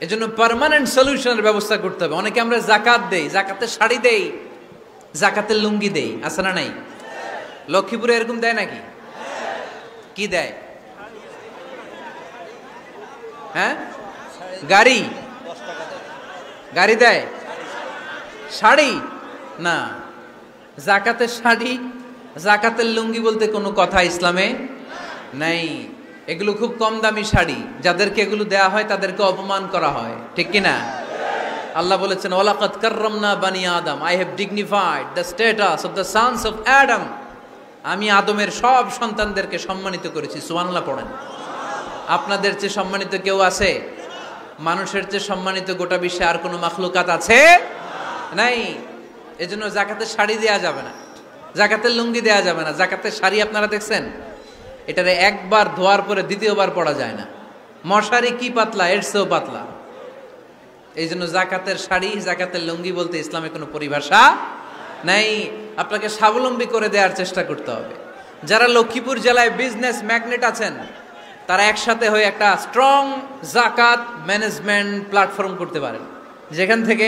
এজন্য পার্মানেন্ট সলিউশনের ব্যবস্থা করতে হবে। অনেকে আমরা যাকাত দেই, জাকাতের শাড়ি দেই, জাকাতের লুঙ্গি দেই, আছে না নাই? লক্ষ্মীপুরে এরকম দেয় নাকি? কি দেয়? হ্যাঁ, গাড়ি গাড়ি দেয়, শাড়ি না। জাকাতের শাড়ি, জাকাতের লুঙ্গি বলতে কোনো কথা ইসলামে নাই। এগুলো খুব কম দামি শাড়ি, যাদেরকে এগুলো দেয়া হয় তাদেরকে অপমান করা হয়, ঠিক কিনা? আল্লাহ বলেছেন ওয়ালাকাদ কাররামনা বানি আদম, I have dignified the status of the sons of Adam. আমি আদমের সব সন্তানদেরকে সম্মানিত করেছি। সুবহানাল্লাহ পড়েন। আপনাদের চেয়ে সম্মানিত কেউ আছে? মানুষের চেয়ে সম্মানিত গোটা বিশ্বে আর কোনো মাখলুকাত আছে? নাই। এজন্য জাকাতের শাড়ি দেয়া যাবে না, জাকাতের লুঙ্গি দেয়া যাবে না। জাকাতের শাড়ি আপনারা দেখছেন? এটারে একবার ধোয়ার পরে দ্বিতীয়বার পরা যায় না। মশারি কি পাতলা, এর চেয়েও পাতলা। এই জন্য জাকাতের শাড়ি, জাকাতের লুঙ্গি বলতে ইসলামে কোনো পরিভাষা নাই। আপনাকে স্বাবলম্বী করে দেওয়ার চেষ্টা করতে হবে। যারা লক্ষ্মীপুর জেলায় বিজনেস ম্যাগনেট আছেন তারা একসাথে হয়ে একটা স্ট্রং জাকাত ম্যানেজমেন্ট প্ল্যাটফর্ম করতে পারেন, যেখান থেকে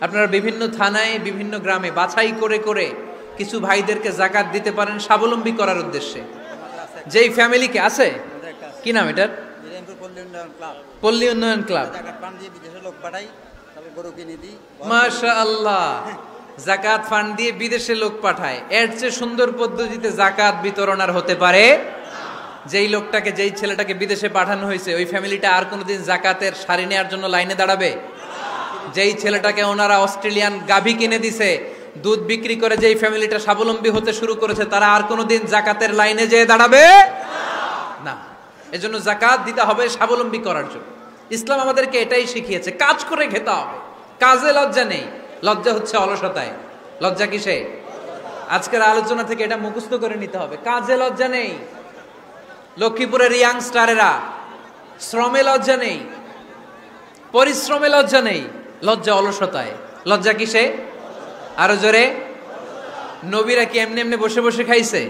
আপনারা বিভিন্ন থানায়, বিভিন্ন গ্রামে বাছাই করে করে কিছু ভাইদেরকে জাকাত দিতে পারেন স্বাবলম্বী করার উদ্দেশ্যে। যেই ফ্যামিলিকে আছে, কি নাম এটার? পল্লী উন্নয়ন ক্লাব। মাশাআল্লাহ, জাকাত ফান্ড দিয়ে বিদেশে লোক পাঠায়। এর চেয়ে সুন্দর পদ্ধতিতে জাকাত বিতরণ আর হতে পারে? যেই লোকটাকে, যেই ছেলেটাকে বিদেশে পাঠানো হয়েছে, ওই ফ্যামিলিটা আর কোনোদিন জাকাতের শাড়ি নেওয়ার জন্য লাইনে দাঁড়াবে? যেই ছেলেটাকে ওনারা অস্ট্রেলিয়ান গাভী কিনে দিছে, দুধ বিক্রি করে যেই ফ্যামিলিটা স্বাবলম্বী হতে শুরু করেছে, তারা আর কোনোদিন জাকাতের লাইনে যেয়ে দাঁড়াবে না। এজন্য জাকাত দিতে হবে স্বাবলম্বী করার জন্য। ইসলাম আমাদেরকে এটাই শিখিয়েছে, কাজ করে খেতে হবে। কাজে লজ্জা নেই, লজ্জা হচ্ছে অলসতায়। লজ্জা কিসে? আজকের আলোচনা থেকে এটা মুখস্থ করে নিতে হবে। কাজে লজ্জা নেই। লক্ষ্মীপুরের ইয়াংস্টারেরা শ্রমে লজ্জা নেই, পরিশ্রমে লজ্জা নেই, লজ্জা অলসতায়। লজ্জা কিসে? আরো জোরে। নবীরা কি এমনি এমনি বসে বসে খাইছে?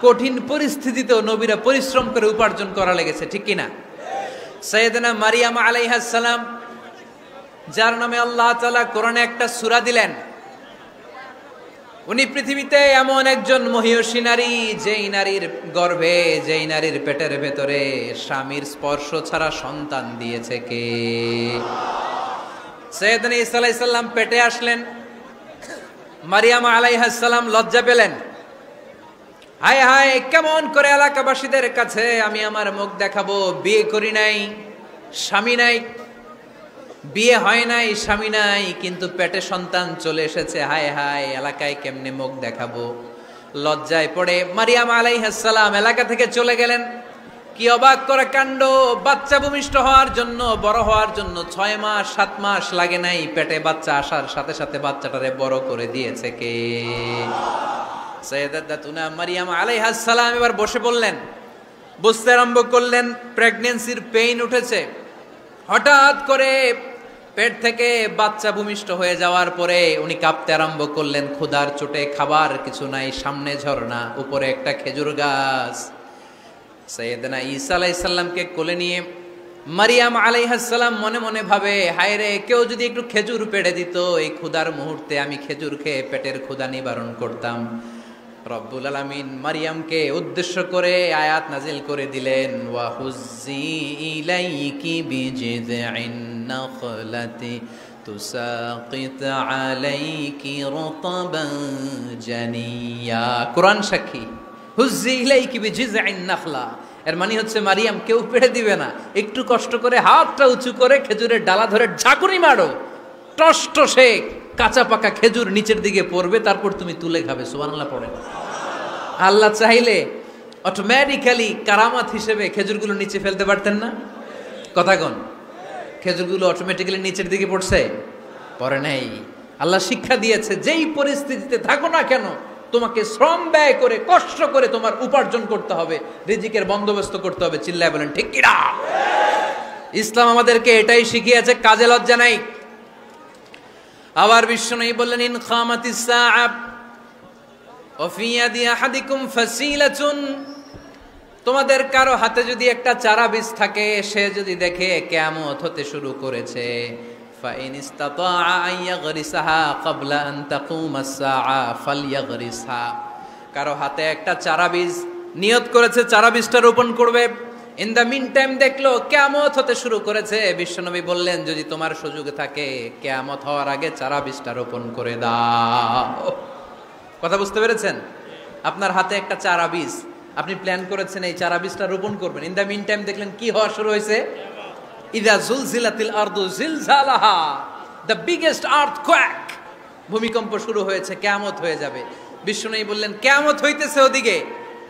কঠিন পরিস্থিতিতেও নবীরা পরিশ্রম করে উপার্জন করা লেগেছে, ঠিক কিনা? সাইয়েদনা মারিয়াম আলাইহিস সালাম, যার নামে আল্লাহ তাআলা কোরআনে একটা সূরা দিলেন, উনি পৃথিবীতে এমন একজন মহিয়সী নারী, যেই নারীর গর্ভে, যেই নারীর পেটের ভেতরে স্বামীর স্পর্শ ছাড়া সন্তান দিয়েছে কে? সাইয়েদনা ঈসা আলাইহিস সালাম পেটে আসলেন। মারিয়াম আলাইহিস সালাম লজ্জা পেলেন। হায় হায়, কেমন করে এলাকাবাসীদের কাছে আমি আমার মুখ দেখাবো? বিয়ে করি নাই, স্বামী নাই, বিয়ে হয় নাই, স্বামী নাই, কিন্তু পেটে সন্তান চলে এসেছে। হায় হায়, এলাকায় কেমনে মুখ দেখাবো? লজ্জায় পড়ে মারিয়াম আলাইহিস সালাম এলাকা থেকে চলে গেলেন। কি অবাক করা কাণ্ড! বাচ্চা ভূমিষ্ঠ হওয়ার জন্য, বড় হওয়ার জন্য 6 মাস 7 মাস লাগে নাই, পেটে বাচ্চা আসার সাথে সাথে বাচ্চাটারে বড় করে দিয়েছে কে? সাইয়েদাতুনা মারিয়াম আলাইহিস সালাম এবার বসে পড়লেন, বুঝতে আরম্ভ করলেন প্রেগন্যান্সির পেইন উঠেছে। হঠাৎ করে পেট থেকে বাচ্চা ভূমিষ্ঠ হয়ে যাওয়ার পরে উনি কাঁপতে আরম্ভ করলেন। ক্ষুধার চোটে খাবার কিছু নাই, সামনে ঝর্ণা, উপরে একটা খেজুর গাছ। সাইয়েদনা ঈসা আলাইহিস সালামকে কোলে নিয়ে মারিয়াম আলাইহিস সালাম মনে মনে ভাবে, হায় রে, কেউ যদি একটু খেজুর পেড়ে দিত, এই ক্ষুধার মুহূর্তে আমি খেজুর খেয়ে পেটের ক্ষুধা নিবারণ করতাম। রব্বুল আলামিন মারিয়ামকে উদ্দেশ্য করে আয়াত নাজিল করে দিলেন, ওয়া হুজ্জি ইলাইকি বিজিযইন নাখলাতি তুসাকিত আলাইকি রতবান জানিয়া। কোরআন সাক্ষী, হুজ্জি ইলাইকি বিজিযইন নাখলা, এর মানে হচ্ছে মারিয়াম কেউ পেড়ে দিবে না, একটু কষ্ট করে হাতটা উঁচু করে খেজুরের ডালা ধরে ঝাঁকুনি মারো, টসটসে কাঁচা পাকা খেজুর নিচের দিকে পড়বে, তারপর তুমি তুলে খাবে। সুবহানাল্লাহ পড়েন। আল্লাহ চাইলে অটোমেটিক্যালি কারামাত হিসেবে খেজুরগুলো নিচে ফেলতে পারতেন না? কথা কোন? খেজুরগুলো অটোমেটিক্যালি নিচের দিকে পড়ছে? পড়ে নাই। আল্লাহ শিক্ষা দিয়েছে, যেই পরিস্থিতিতে থাকো না কেন তোমাকে শ্রম ব্যয় করে কষ্ট করে তোমার উপার্জন করতে হবে, রিজিকের বন্দোবস্ত করতে হবে। চিল্লায় বলেন ঠিক কিনা? ইসলাম আমাদেরকে এটাই শিখিয়েছে, কাজে লজ্জা নাই। আবার বিশ্বনবী বললেন, ইন খামাতিস সাআ ওয়া ফি ইয়াদি আহাদিকুম ফাসিলাতুন, তোমাদের কারো হাতে যদি একটা চারা বীজ থাকে, সে যদি দেখে কিয়ামত হতে শুরু করেছে, ফাইন ইসতাতা আন ইয়াগরিসাহা ক্বাবলা আন তাকুমাস সাআ ফালইয়াগরিসহা, কারো হাতে একটা চারা বীজ নিয়ত করেছে চারা বীজটা রোপণ করবে, ইন দ্য মিন টাইম দেখলো কিয়ামত হতে শুরু করেছে, বিশ্বনবী বললেন যদি তোমার সুযোগ থাকে কিয়ামত হওয়ার আগে চারা বীজটা রোপণ করে দাও। কথা বুঝতে পেরেছেন? আপনার হাতে একটা চারা বীজ, আপনি প্ল্যান করেছেন এই চারা বীজটা রোপণ করবেন, ইন দ্য মিন টাইম দেখলেন কি হওয়া শুরু হয়েছে, ইযা জুলজিলাতিল আরদু জিলজালাহা, দ্য বিগেস্ট আর্থকোয়েক, ভূমিকম্প শুরু হয়েছে, কিয়ামত হয়ে যাবে। বিশ্বনবী বললেন কিয়ামত হইতেছে ওদিকে,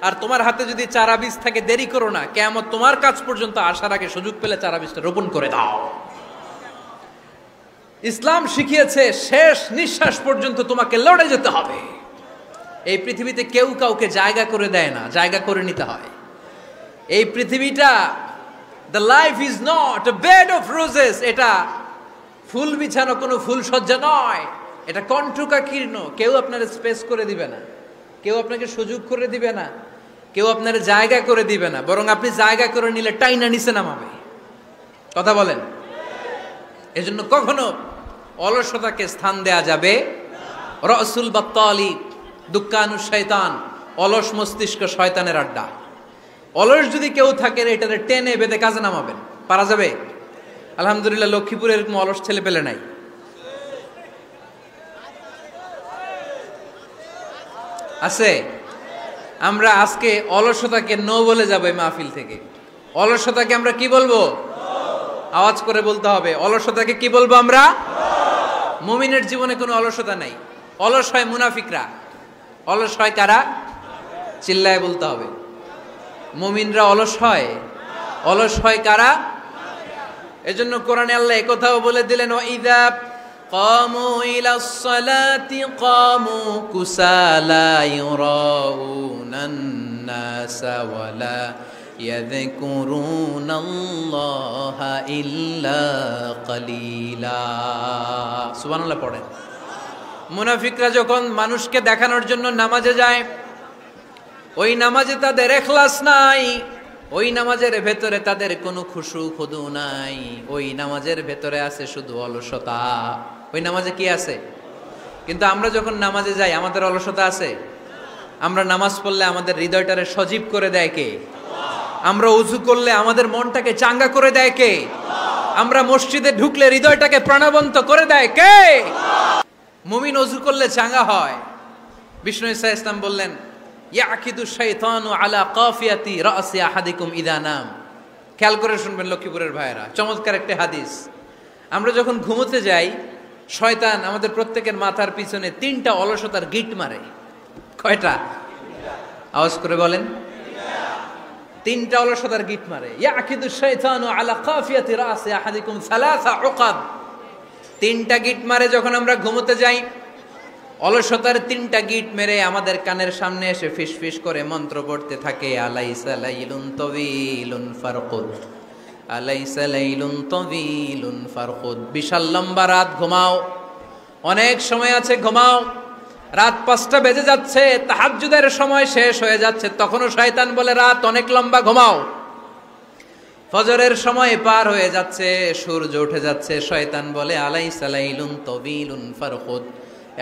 আর তোমার হাতে যদি চারা বীজ থাকে দেরি করো না, কিয়ামত তোমার কাছ পর্যন্ত আসার আগে সুযোগ পেলে চারা বীজটা রোপণ করে দাও। ইসলাম শিখিয়েছে শেষ নিঃশ্বাস পর্যন্ত তোমাকে লড়ে যেতে হবে। এই পৃথিবীতে কেউ কাউকে জায়গা করে দেয় না, জায়গা করে নিতে হয়। এই পৃথিবীটা, the life is not a bed of roses, এটা ফুল বিছানো কোনো ফুল সজ্জা নয়, এটা কণ্টকাকীর্ণ। কেউ আপনার স্পেস করে দিবে না, কেউ আপনাকে সুযোগ করে দিবে না, কেউ আপনার জায়গা করে দিবে না, বরং আপনি জায়গা করে নিলে টাইনা নিচে নামাবে। কথা বলেন? এজন্য কখনো অলসতাকে স্থান দেয়া যাবে। রসুল বাত্তালি দুক্কানু শয়তান, অলস মস্তিষ্ক শয়তানের আড্ডা। অলস যদি কেউ থাকে এটারে টেনে বেঁধে কাজে নামাবেন, পারা যাবে? আলহামদুলিল্লাহ লক্ষ্মীপুরে এরকম অলস ছেলে পেলে নাই। আছে? আমরা আজকে অলসতাকে নো বলে যাবো এই মাহফিল থেকে। অলসতাকে আমরা কি বলবো? আওয়াজ করে বলতে হবে, অলসতাকে কি বলবো আমরা? মুমিনের জীবনে কোনো অলসতা নাই। অলস হয় মুনাফিকরা। অলস হয় কারা? চিল্লায় বলতে হবে। মুমিনরা অলস হয়? অলস হয় কারা? এজন্য কোরআনে আল্লাহ একথাও বলে দিলেন, ওয়াইদা কামু ইলাস সালাতি কামু কুসালা ইউরাউনান নাসা ওয়ালা ইয়াযকুরুনাল্লাহা ইল্লা কালিলা। সুবহানাল্লাহ পড়েন। মুনাফিকরা যখন মানুষকে দেখানোর জন্য নামাজে যায়, ওই নামাজে তাদের ইখলাস নাই, ওই নামাজের ভেতরে তাদের কোনো খুশু খুদু নাই, ওই নামাজের ভেতরে আছে শুধু অলসতা। ওই নামাজে কি আছে? কিন্তু আমরা যখন নামাজে যাই আমাদের অলসতা আছে? আমরা নামাজ পড়লে আমাদের হৃদয়টারে সজীব করে দেয় কে? আমরা উযু করলে আমাদের মনটাকে চাঙ্গা করে দেয় কে? আমরা মসজিদে ঢুকলে হৃদয়টাকে প্রাণবন্ত করে দেয় কে? মুমিন উযু করলে চাঙ্গা হয়। বিষ্ণু ঈসা ইসলাম বললেন, ইয়াকিদু শাইতানু আলা কাফিয়াতি রাসি আহাদিকুম ইদা নাম। খেয়াল করে শুনবেন লক্ষ্মীপুরের ভাইয়েরা, চমৎকার একটা হাদিস। আমরা যখন ঘুমোতে যাই, শয়তান আমাদের প্রত্যেকের মাথার পিছনে 3টা অলসতার গিট মারে। কয়টা? আওয়াজ করে বলেন। 3টা অলসতার গিট মারে। ইয়াকিদু শাইতানু আলা কাফিয়াতি রাসি আহাদিকুম সালাসা উকাব। 3টা গিট মারে যখন আমরা ঘুমোতে যাই। অলসতার 3টা গিট মেরে আমাদের কানের সামনে এসে ফিস ফিস করে মন্ত্র পড়তে থাকে, আলাইসা লাইলুন তাওয়িলুন ফারকুদ, আলাইসা লাইলুন তাওয়িলুন ফারকুদ। বিশাল লম্বা রাত, ঘুমাও। অনেক সময় আছে, ঘুমাও। রাত 5টা বেজে যাচ্ছে, তাহাজ্জুদের সময় শেষ হয়ে যাচ্ছে, তখনও শয়তান বলে রাত অনেক লম্বা, ঘুমাও। ফজরের সময় পার হয়ে যাচ্ছে, সূর্য উঠে যাচ্ছে, শয়তান বলে আলাইসা লাইলুন তাওয়িলুন ফারকুদ,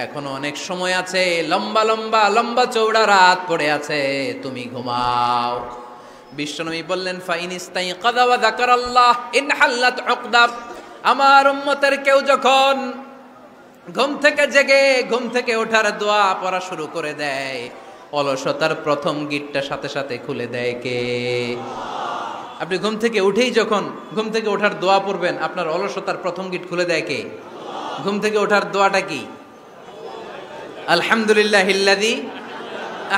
এখনো অনেক সময় আছে, লম্বা লম্বা লম্বা চৌড়া রাত পড়ে আছে, তুমি ঘুমাও। বিশ্বনবী বললেন ফাইনিস্তাইকাযা ওয়া যাকারাল্লাহ ইনহাল্লাত উকদা। আমার উম্মতের কেউ যখন ঘুম থেকে জেগে ঘুম থেকে ওঠার দোয়া পড়া শুরু করে দেয়, অলসতার প্রথম গিটটা সাথে সাথে খুলে দেয় কে? আপনি ঘুম থেকে উঠেই যখন ঘুম থেকে ওঠার দোয়া পড়বেন, আপনার অলসতার প্রথম গিট খুলে দেয় কে? ঘুম থেকে ওঠার দোয়াটা কি? আলহামদুলিল্লাহিল্লাযী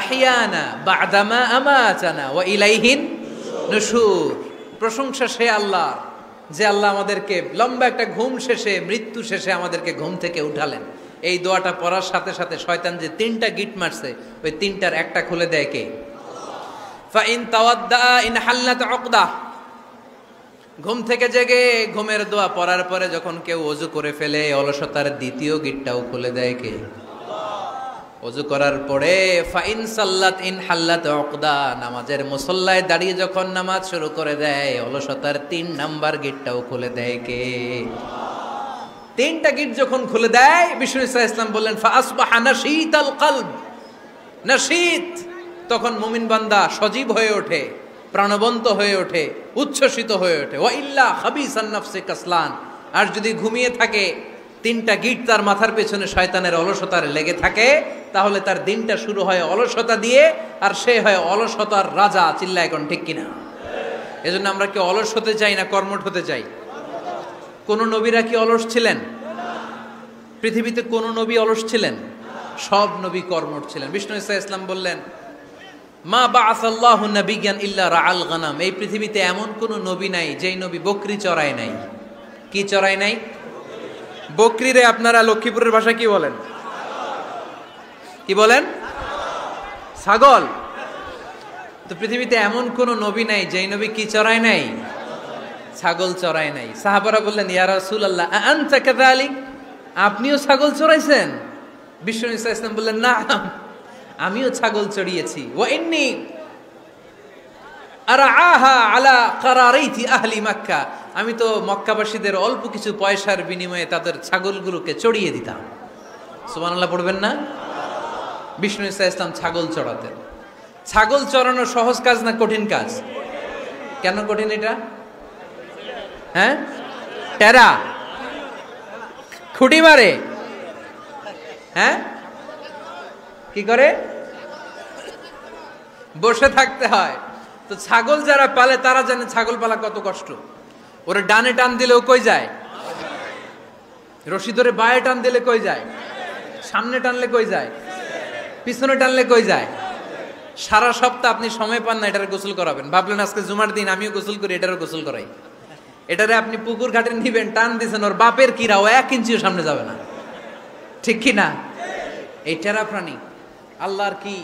আহইয়ানা বা'দামা আমাতানা ওয়া ইলাইহিন নুশুর। প্রশংসা সে আল্লাহ, যে আল্লাহ আমাদেরকে লম্বা একটা ঘুম শেষে, মৃত্যু শেষে আমাদেরকে ঘুম থেকে উঠালেন। এই দোয়াটা পড়ার সাথে সাথে শয়তান যে 3টা গিট মারছে, ওই 3টার একটা খুলে দেয় কে? ফাইন তাওয়াদ্দা ইনহাল্লাত উকদা। ঘুম থেকে জেগে ঘুমের দোয়া পড়ার পরে যখন কেউ ওযু করে ফেলে, অলসতার দ্বিতীয় গিটটাও খুলে দেয় কে? ওযু করার পরে ফাইন সাল্লাত ইনহাল্লাত উকদা। নামাজের মুসল্লায় দাঁড়িয়ে যখন নামাজ শুরু করে দেয়, অলসতার 3 নাম্বার গিটটাও খুলে দেয় কে? 3টা গিট যখন খুলে দেয়, বিষ্ণু সাল্লাল্লাহু আলাইহি ওয়াসাল্লাম বললেন ফাআসবাহা নাশীতাল কলব। নাশীত, তখন মুমিন বান্দা সজীব হয়ে ওঠে, প্রাণবন্ত হয়ে ওঠে, উচ্ছ্বসিত হয়ে ওঠে। ওয়া ইল্লা খাবিসান নাফসি কাসলান। আর যদি ঘুমিয়ে থাকে, 3টা গিট তার মাথার পেছনে শয়তানের অলসতার লেগে থাকে, তাহলে তার দিনটা শুরু হয় অলসতা দিয়ে, আর সে হয় অলসতার রাজা। চিল্লায় এখন ঠিক কিনা? এজন্য আমরা কি অলস হতে চাই না কর্মঠ হতে চাই? কোন নবীরা কি অলস ছিলেন? পৃথিবীতে কোন নবী অলস ছিলেন? সব নবী কর্মঠ ছিলেন। বিষ্ণু সাল্লাল্লাহু আলাইহি ওয়াসাল্লাম বললেন মা বাআসাল্লাহু নাবিয়্যান ইল্লা রাআল গানাম। এই পৃথিবীতে এমন কোন নবী নাই যেই নবী বকরি চড়ায় নাই। কি চড়ায় নাই? বকরি রে আপনারা লক্ষ্মীপুরের ভাষা কি বলেন? কি বলেন? ছাগল। তো পৃথিবীতে এমন কোন নবী নাই যেই নবী কি চড়ায় নাই? ছাগল চড়ায় নাই। সাহাবারা বললেন ইয়া রাসূলুল্লাহ আনতা কাযালিক, আপনিও ছাগল চড়াইছেন? বিষ্ণু সাল্লাল্লাহু আলাইহি ওয়াসাল্লাম বললেন না, আমিও ছাগল চড়িয়েছি। ওয়া ইন্নী আরআহা আলা কারারাইতি আহলি মক্কা। আমি তো মক্কাবাসীদের অল্প কিছু পয়সার বিনিময়ে তাদের ছাগলগুলোকে চড়িয়ে দিতাম। সুবহানাল্লাহ পড়বেন না? বিষ্ণু সাল্লাল্লাহু আলাইহি ওয়াসাল্লাম ছাগল চড়াতেন। ছাগল চড়ানো সহজ কাজ না কঠিন কাজ? কেন কঠিন এটা? হ্যাঁ, টেরা খুঁটি মারে। হ্যাঁ, কি করে? বসে থাকতে হয়। তো ছাগল যারা পালে তারা জানে ছাগল পালা কত কষ্ট। ওরে ডানে টান দিলেও কই যায়? রশি ধরে বায়ে টান দিলে কই যায়? সামনে টানলে কই যায়? পিছনে টানলে কই যায়? সারা সপ্তাহ আপনি সময় পান না এটারে গোসল করাবেন। ভাবলেন আজকে জুমার দিন আমিও গোসল করি, এটারও গোসল করাই। এটারে আপনি পুকুর ঘাটে নিবেন, টান দিয়েছেন, ওর বাপের কিরা ও 1 ইঞ্চিও সামনে যাবে না। ঠিক কি না? এই টেরা প্রাণী আল্লাহর কি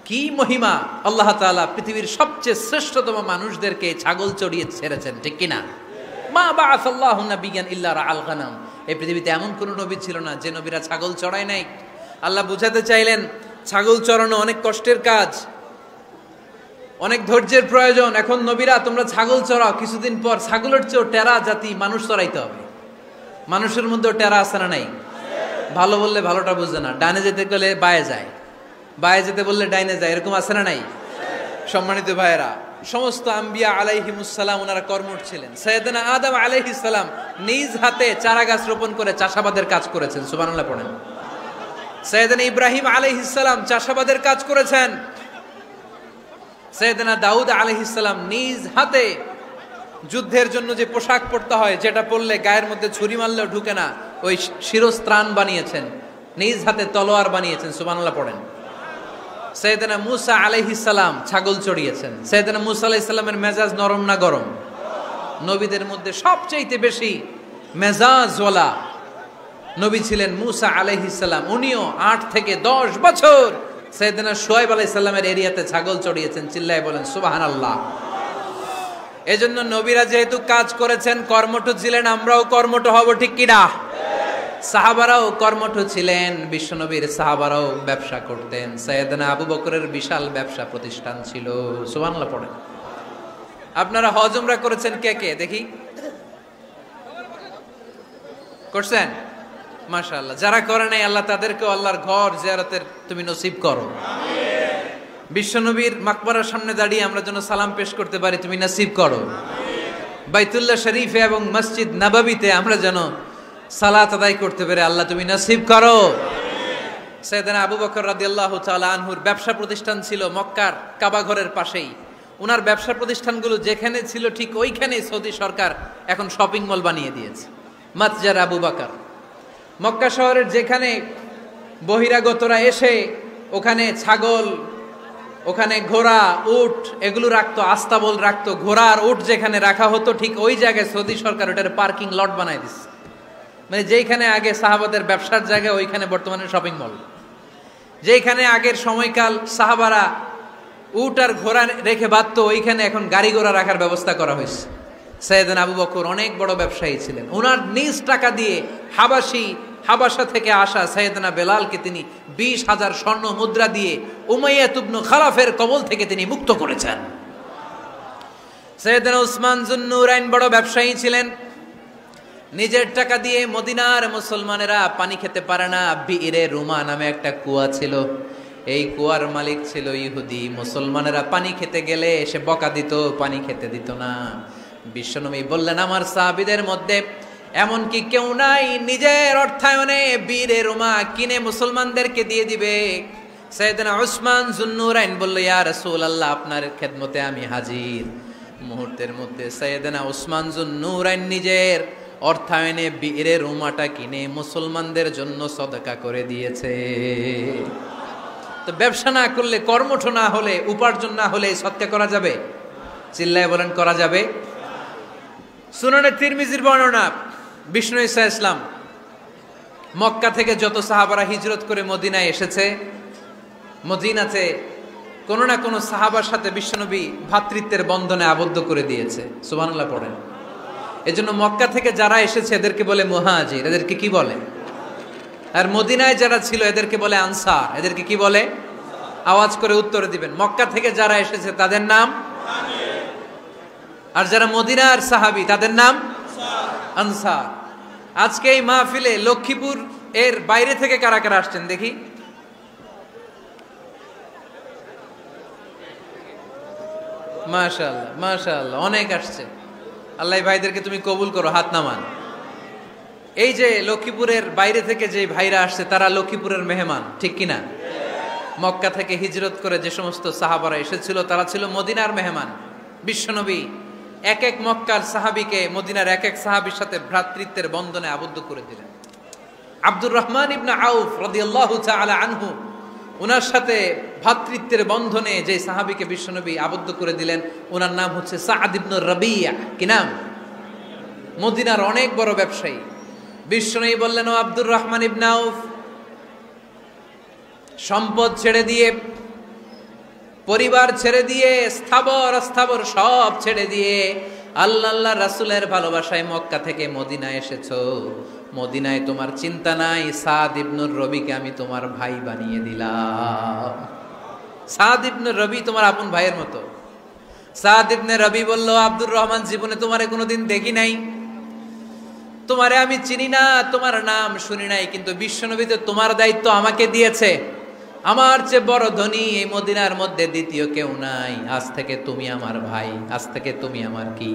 কি মহিমা! আল্লাহ তাআলা পৃথিবীর সবচেয়ে শ্রেষ্ঠতম মানুষদেরকে ছাগল চড়িয়ে ছেড়েছেন। ঠিক কি না? মা বাআসাল্লাহু নাবিয়্যান ইল্লা রাআল গানাম। এই পৃথিবীতে এমন কোন নবী ছিল না যে নবীরা ছাগল চড়ায় নাই। আল্লাহ বুঝাতে চাইলেন ছাগল চড়ানো অনেক কষ্টের কাজ, অনেক ধৈর্যের প্রয়োজন। এখন নবীরা তোমরা ছাগল চড়াও, কিছুদিন পর ছাগলের চেয়েও টেরা জাতি মানুষ চড়াইতে হবে। মানুষের মধ্যেও টেরা আছে না নাই? ভালো বললে ভালোটা বুঝে না, ডানে যেতে গেলে বায়ে যায়, বায়ে যেতে বললে ডাইনে যায়, এরকম আছে না নাই? সম্মানিত ভাইয়েরা, সমস্ত আম্বিয়া আলাইহিমুস সালাম ওনারা কর্মঠ ছিলেন। সাইয়েদনা আদম আলাইহিস সালাম নিজ হাতে চারা গাছ রোপণ করে চাষাবাদের কাজ করেছেন। সুবহানাল্লাহ পড়েন। সাইয়েদনা ইব্রাহিম আলাইহিস সালাম চাষাবাদের কাজ করেছেন। সাইয়েদনা দাউদ আলাইহিস সালাম নিজ হাতে যুদ্ধের জন্য যে পোশাক পরতে হয়, যেটা পরলে গায়ের মধ্যে ছুরি মারলেও ঢুকে না, ওই শিরস্ত্রাণ বানিয়েছেন, নিজ হাতে তলোয়ার বানিয়েছেন। সুবহানাল্লাহ পড়েন। সাইয়েদনা মুসা আলাইহিস সালাম ছাগল চড়িয়েছেন। সাইয়েদনা মুসা আলাইহিস সালামের মেজাজ নরম না গরম? নবীদের মধ্যে সবচেয়ে বেশি মেজাজওয়ালা নবী ছিলেন মুসা আলাইহিস সালাম। উনিও 8 থেকে 10 বছর সাইয়েদনা শুআয়ব আলাইহিস সালামের এরিয়াতে ছাগল চড়িয়েছেন। চিল্লায় বলেন সুবহানাল্লাহ। এজন্য নবীরা যেহেতু কাজ করেছেন, কর্মঠ ছিলেন, আমরাও কর্মঠ হব। ঠিক কি না? সাহাবারাও কর্মঠ ছিলেন। বিশ্বনবীর সাহাবারাও ব্যবসা করতেন। সাইয়েদনা আবু বকরের বিশাল ব্যবসা প্রতিষ্ঠান ছিল। সুবহানাল্লাহ পড়েন। আপনারা হজ উমরা করেছেন কে কে? দেখি, করছেন? মাশাআল্লাহ। যারা করে নাই আল্লাহ তাদেরকেও আল্লাহর ঘর জিয়ারতের তুমি নসিব করো। বিশ্বনবীর মাকবারার সামনে দাঁড়িয়ে আমরা যেন সালাম পেশ করতে পারি, তুমি নসিব করো। বাইতুল্লাহ শরীফে এবং মসজিদ নববীতে আমরা যেন সালাত আদায় করতে পারি, আল্লাহ তুমি নসিব করো। সাইয়েদনা আবু বকর রাদিয়াল্লাহু তাআলা আনহুর ব্যবসা প্রতিষ্ঠান ছিল মক্কার কাবা ঘরের পাশেই। ওনার ব্যবসা প্রতিষ্ঠানগুলো যেখানে ছিল ঠিক ওইখানেই সৌদি সরকার এখন শপিং মল বানিয়ে দিয়েছে, মাতজার আবু বকর। মক্কা শহরের যেখানে বহিরাগতরা এসে ওখানে ছাগল, ওখানে ঘোড়া, উট এগুলো রাখতো, আস্তাবল রাখতো, ঘোড়া আর উট যেখানে রাখা হতো ঠিক ওই জায়গায় সৌদি সরকার ওটার পার্কিং লট বানাই দিচ্ছে। মানে যেখানে আগে সাহাবাদের ব্যবসার জায়গা ওইখানে বর্তমানে শপিং মল। যেখানে আগের সময়কাল সাহাবারা উট আর ঘোড়া রেখে বাঁধতো ওইখানে এখন গাড়ি ঘোড়া রাখার ব্যবস্থা করা হয়েছে। সাইয়েদনা আবু বকর অনেক বড় ব্যবসায়ী ছিলেন। ওনার নিজ টাকা দিয়ে হাবাসা থেকে আসা সাইয়েদনা বেলালকে তিনি 20,000 স্বর্ণ মুদ্রা দিয়ে উমাইয়া ইবনে খালাফের কবল থেকে তিনি মুক্ত করেছেন। সাইয়েদনা উসমান যুন্নুরাইন বড় ব্যবসায়ী ছিলেন। নিজের টাকা দিয়ে মদিনার মুসলমানেরা পানি খেতে পারে না, বিইরে রুমা নামে একটা কুয়া ছিল, এই কুয়ার মালিক ছিল ইহুদি। মুসলমানেরা পানি খেতে গেলে এসে বকা দিত, পানি খেতে দিত না। বিশ্বনবী বললেন, আমার সাহাবীদের মধ্যে এমন কি কেউ নাই নিজের অর্থায়নে বীরে রুমা কিনে মুসলমানদেরকে দিয়ে দিবে? সাইয়েদনা উসমান যুন্নুরাইন বলল, ইয়া রাসূলুল্লাহ, আপনার খেদমতে আমি হাজির। মুহূর্তের মধ্যে সাইয়েদনা উসমান যুন্নুরাইন নিজের অর্থায়নে বীরে রুমাটা কিনে মুসলমানদের জন্য সদকা করে দিয়েছে। তো ব্যবসা না করলে, কর্মঠ না হলে, উপার্জন না হলে সদকা করা যাবে? চিল্লায় বলেন, করা যাবে? সুনানে তিরমিজির বর্ণনা, বিষ্ণু ঈসা ইসলাম মক্কা থেকে যত সাহাবারা হিজরত করে মদিনায় এসেছে, মদিনাতে কোনো না কোনো সাহাবার সাথে বিশ্বনবী ভ্রাতৃত্বের বন্ধনে আবদ্ধ করে দিয়েছে। সুবহানাল্লাহ পড়েন। এজন্য মক্কা থেকে যারা এসেছে এদেরকে বলে মুহাজির। এদেরকে কি বলে? আর মদিনায় যারা ছিল এদেরকে বলে আনসার। এদেরকে কি বলে? আওয়াজ করে উত্তর দিবেন। মক্কা থেকে যারা এসেছে তাদের নাম, আর যারা মদিনার সাহাবী তাদের নাম আনসার। আজকে এই মাহফিলে লক্ষ্মীপুর এর বাইরে থেকে কারা কারা আসছেন দেখি? মাশাআল্লাহ, মাশাআল্লাহ, অনেক আসছে। আল্লাহ ভাইদেরকে তুমি কবুল করো, হাত নামান। এই যে লক্ষ্মীপুরের বাইরে থেকে যে ভাইরা আসছে তারা লক্ষ্মীপুরের মেহমান, ঠিক কিনা? মক্কা থেকে হিজরত করে যে সমস্ত সাহাবারা এসেছিল তারা ছিল মদিনার মেহমান। বিশ্বনবী এক এক মক্কার সাহাবীকে মদিনার এক এক সাহাবীর সাথে ভ্রাতৃত্বের বন্ধনে আবদ্ধ করে দিলেন। আব্দুর রহমান ইবনে আউফ রাদিয়াল্লাহু তাআলা আনহু, ওনার সাথে ভ্রাতৃত্বের বন্ধনে যে সাহাবীকে বিশ্বনবী আবদ্ধ করে দিলেন ওনার নাম হচ্ছে সাদ ইবনে রাবিয়া। কি নাম? মদিনার অনেক বড় ব্যবসায়ী। বিশ্বনবী বললেন, ও আব্দুর রহমান ইবনে আউফ, সম্পদ ছেড়ে দিয়ে, পরিবার ছেড়ে দিয়ে, স্থাবর অস্থাবর সব ছেড়ে দিয়ে আল্লাহ রাসূলের ভালোবাসায় মক্কা থেকে মদিনায় এসেছো। মদিনায় তোমার চিন্তা নাই, সাদ ইবনুর রবিকে আমি তোমার ভাই বানিয়ে দিলাম। সাদ ইবনে রবি তোমার আপন ভাইয়ের মতো। সাদ ইবনে রবি বলল, আব্দুর রহমান, জীবনে তোমারে কোনোদিন দেখি নাই, তোমারে আমি চিনি না, তোমার নাম শুনি নাই, কিন্তু বিশ্বনবী তো তোমার দায়িত্ব আমাকে দিয়েছে। আমার চেয়ে বড় ধনী এই মদিনার মধ্যে দ্বিতীয় কেউ নাই। আজ থেকে তুমি আমার ভাই, আজ থেকে তুমি আমার কি?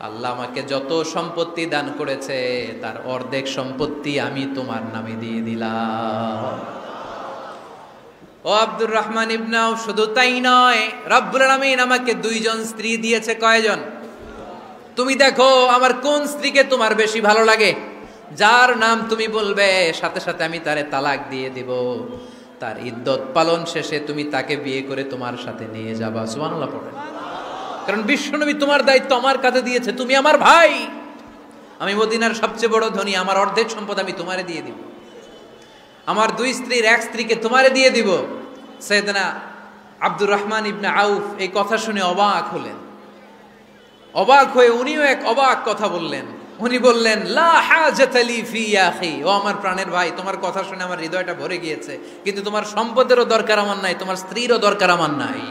আল্লাহ আমাকে যত সম্পত্তি দান করেছে তার অর্ধেক সম্পত্তি আমি তোমার নামে দিয়ে দিলাম। ও আব্দুর রহমান ইবনে আউফ, শুধু তাই নয়, রব্বুল আলামিন আমাকে 2 জন স্ত্রী দিয়েছে। কয়জন? তুমি দেখো আমার কোন স্ত্রীকে তোমার বেশি ভালো লাগে, যার নাম তুমি বলবে সাথে সাথে আমি তারে তালাক দিয়ে দিব। তার ইদ্যত পালন শেষে তুমি তাকে বিয়ে করে তোমার সাথে নিয়ে যাবা। সুবহানাল্লাহ পড়েন। কারণ বিশ্বনবী তোমার দায়িত্ব আমার কাছে দিয়েছে, তুমি আমার ভাই, আমি মদিনার সবচেয়ে বড় ধনী, আমার অর্ধেক সম্পদ আমি তোমারে দিয়ে দিব, আমার 2 স্ত্রীর 1 স্ত্রীকে তোমারে দিয়ে দিব। সাইয়েদনা আব্দুর রহমান ইবনে আউফ এই কথা শুনে অবাক হলেন। অবাক হয়ে উনিও এক অবাক কথা বললেন। উনি বললেন, লা হাজাতা লি ফি ইয়া আখি, ও আমার প্রাণের ভাই, তোমার কথা শুনে আমার হৃদয়টা ভরে গিয়েছে, কিন্তু তোমার সম্পদেরও দরকার আমার নাই, তোমার স্ত্রীরও দরকার আমার নাই।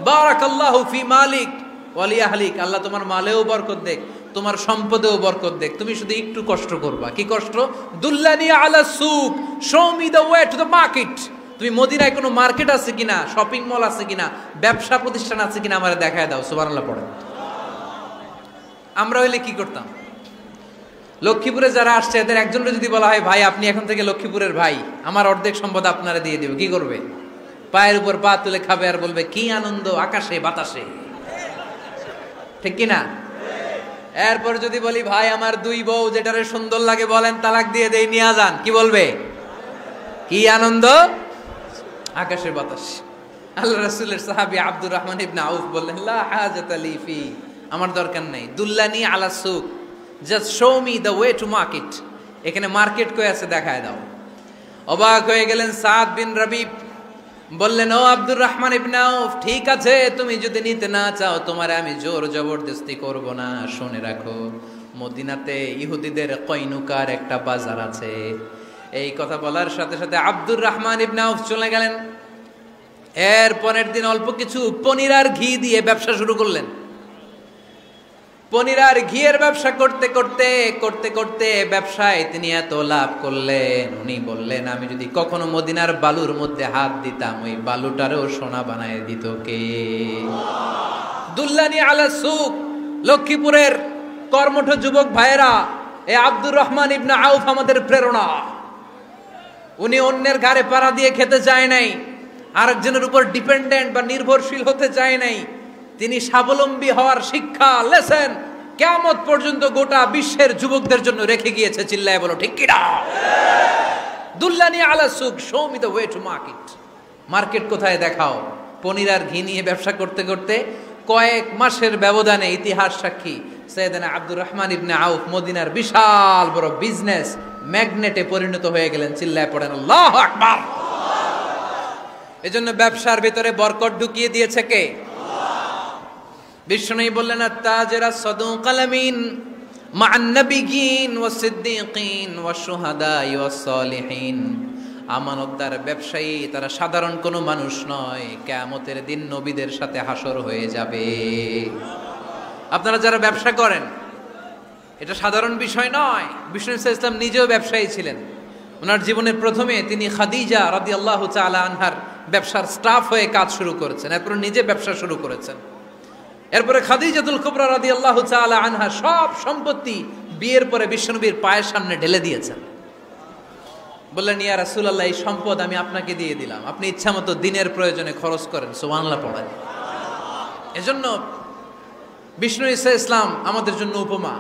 বারাকাল্লাহু ফি মালিক, ওয়ালিয়া হালিক, আল্লাহ তোমার মালেও বরকত দেখ, তোমার সম্পদেও বরকত দেখ, তুমি শুধু একটু কষ্ট করবা। কি কষ্ট? দুল্লানি আলা সুক, show me the way to the market. তুমি মদিনায় কোনো মার্কেট আছে কিনা, শপিং মল আছে কিনা, ব্যবসা প্রতিষ্ঠান আছে কিনা আমারে দেখায় দাও। সুবহানাল্লাহ পড়ে। আমরা হইলে কি করতাম? লক্ষ্মীপুরে যারা আসছে এদের একজনকে যদি বলা হয় ভাই আপনি এখন থেকে লক্ষ্মীপুরের ভাই, আমার অর্ধেক সম্পদ আপনারা দিয়ে দেব, কি করবে? পায়ের উপর পা তুলে খাবে আর বলবে কি আনন্দ আকাশে বাতাসে, ঠিক কিনা? এরপর যদি বলি ভাই আমার দুই বউ যেটারে সুন্দর লাগে বলেন তালাক দিয়ে দেই, নিয়ে যান, কি বলবে? কি আনন্দ আকাশে বাতাস। আল্লাহ রাসূলের সাহাবী আব্দুর রহমান ইবনে আউফ বললেন লা হাজাতা লি ফি, আমার দরকার নাই, দুল্লানি আলা সুক, just show me the way to market. এখানে মার্কেট কই আছে দেখায় দাও। অবাক হয়ে গেলেন সাদ বিন রবি, বললেন ও আব্দুর রহমান ইবনে আউফ, ঠিক আছে তুমি যদি নিতে না চাও তোমারে আমি জোর জবরদস্তি করব না। শুনে রাখো মদিনাতে ইহুদিদের কয়নুকার একটা বাজার আছে। এই কথা বলার সাথে সাথে আব্দুর রহমান ইবনে আউফ চলে গেলেন। এর পরের দিন অল্প কিছু পনির আর ঘি দিয়ে ব্যবসা শুরু করলেন। পনির আর ঘিয়ের ব্যবসা করতে করতে করতে করতে ব্যবসায় তিনি এত লাভ করলেন, উনি বললেন আমি যদি কখনো মদিনার বালুর মধ্যে হাত দিতাম ওই বালুটারও সোনা বানায় দিত কে? দুল্লানি আলা সুক। লক্ষ্মীপুরের কর্মঠ যুবক ভাইয়েরা, এ আব্দুর রহমান ইবনে আউফ আমাদের প্রেরণা। উনি অন্যের ঘাড়ে পাড়া দিয়ে খেতে চায় নাই, আরেকজনের উপর ডিপেন্ডেন্ট বা নির্ভরশীল হতে চায় নাই। তিনি স্বাবলম্বী হওয়ার শিক্ষা লেসেন কিয়ামত পর্যন্ত গোটা বিশ্বের যুবকদের জন্য রেখে গিয়েছে। চিল্লায় বলো ঠিক কিনা? দুল্লানি আলা সুক, show me the way to market. Market কোথায় দেখাও। পনির আর ঘি নিয়ে ব্যবসা করতে করতে কয়েক মাসের ব্যবধানে ইতিহাস সাক্ষী সাইয়েদনা আব্দুর রহমান ইবনে আউফ মদিনার বিশাল বড় বিজনেস ম্যাগনেটে পরিণত হয়ে গেলেন। চিল্লায় পড়েন আল্লাহু আকবার। এজন্য ব্যবসার ভিতরে বরকত ঢুকিয়ে দিয়েছে কে? বিষ্ণু বললেন আত-তাজিরা সাদুকাল আমিন মা'আন নাবিয়্যিন ওয়াস সিদ্দীকিন ওয়াশ শুহাদাই ওয়াস সালিহিন। আমানতদার ব্যবসায়ী তারা সাধারণ কোনো মানুষ নয়, কিয়ামতের দিন নবীদের সাথে হাসর হয়ে যাবে। আপনারা যারা ব্যবসা করেন এটা সাধারণ বিষয় নয়। বিষ্ণু সাল্লাল্লাহু আলাইহি ওয়াসাল্লাম নিজেও ব্যবসায়ী ছিলেন। ওনার জীবনের প্রথমে তিনি খাদিজা রাদিয়াল্লাহু তাআলা আনহার ব্যবসার স্টাফ হয়ে কাজ শুরু করেছেন, এরপর নিজে ব্যবসা শুরু করেছেন। এরপরে খাদিজাতুল কুবরা রাদিয়াল্লাহু তাআলা আনহা সব সম্পত্তি বিয়ের পরে বিশ্বনবীর পায়ের সামনে ঢেলে দিয়েছেন। বললেন ইয়া রাসূলুল্লাহ এই সম্পদ আমি আপনাকে দিয়ে দিলাম, আপনি ইচ্ছামতো দিনের প্রয়োজনে খরচ করেন। সুবহানাল্লাহ পড়েন। এজন্য বিষ্ণু ঈসা ইসলাম আমাদের জন্য উপমা,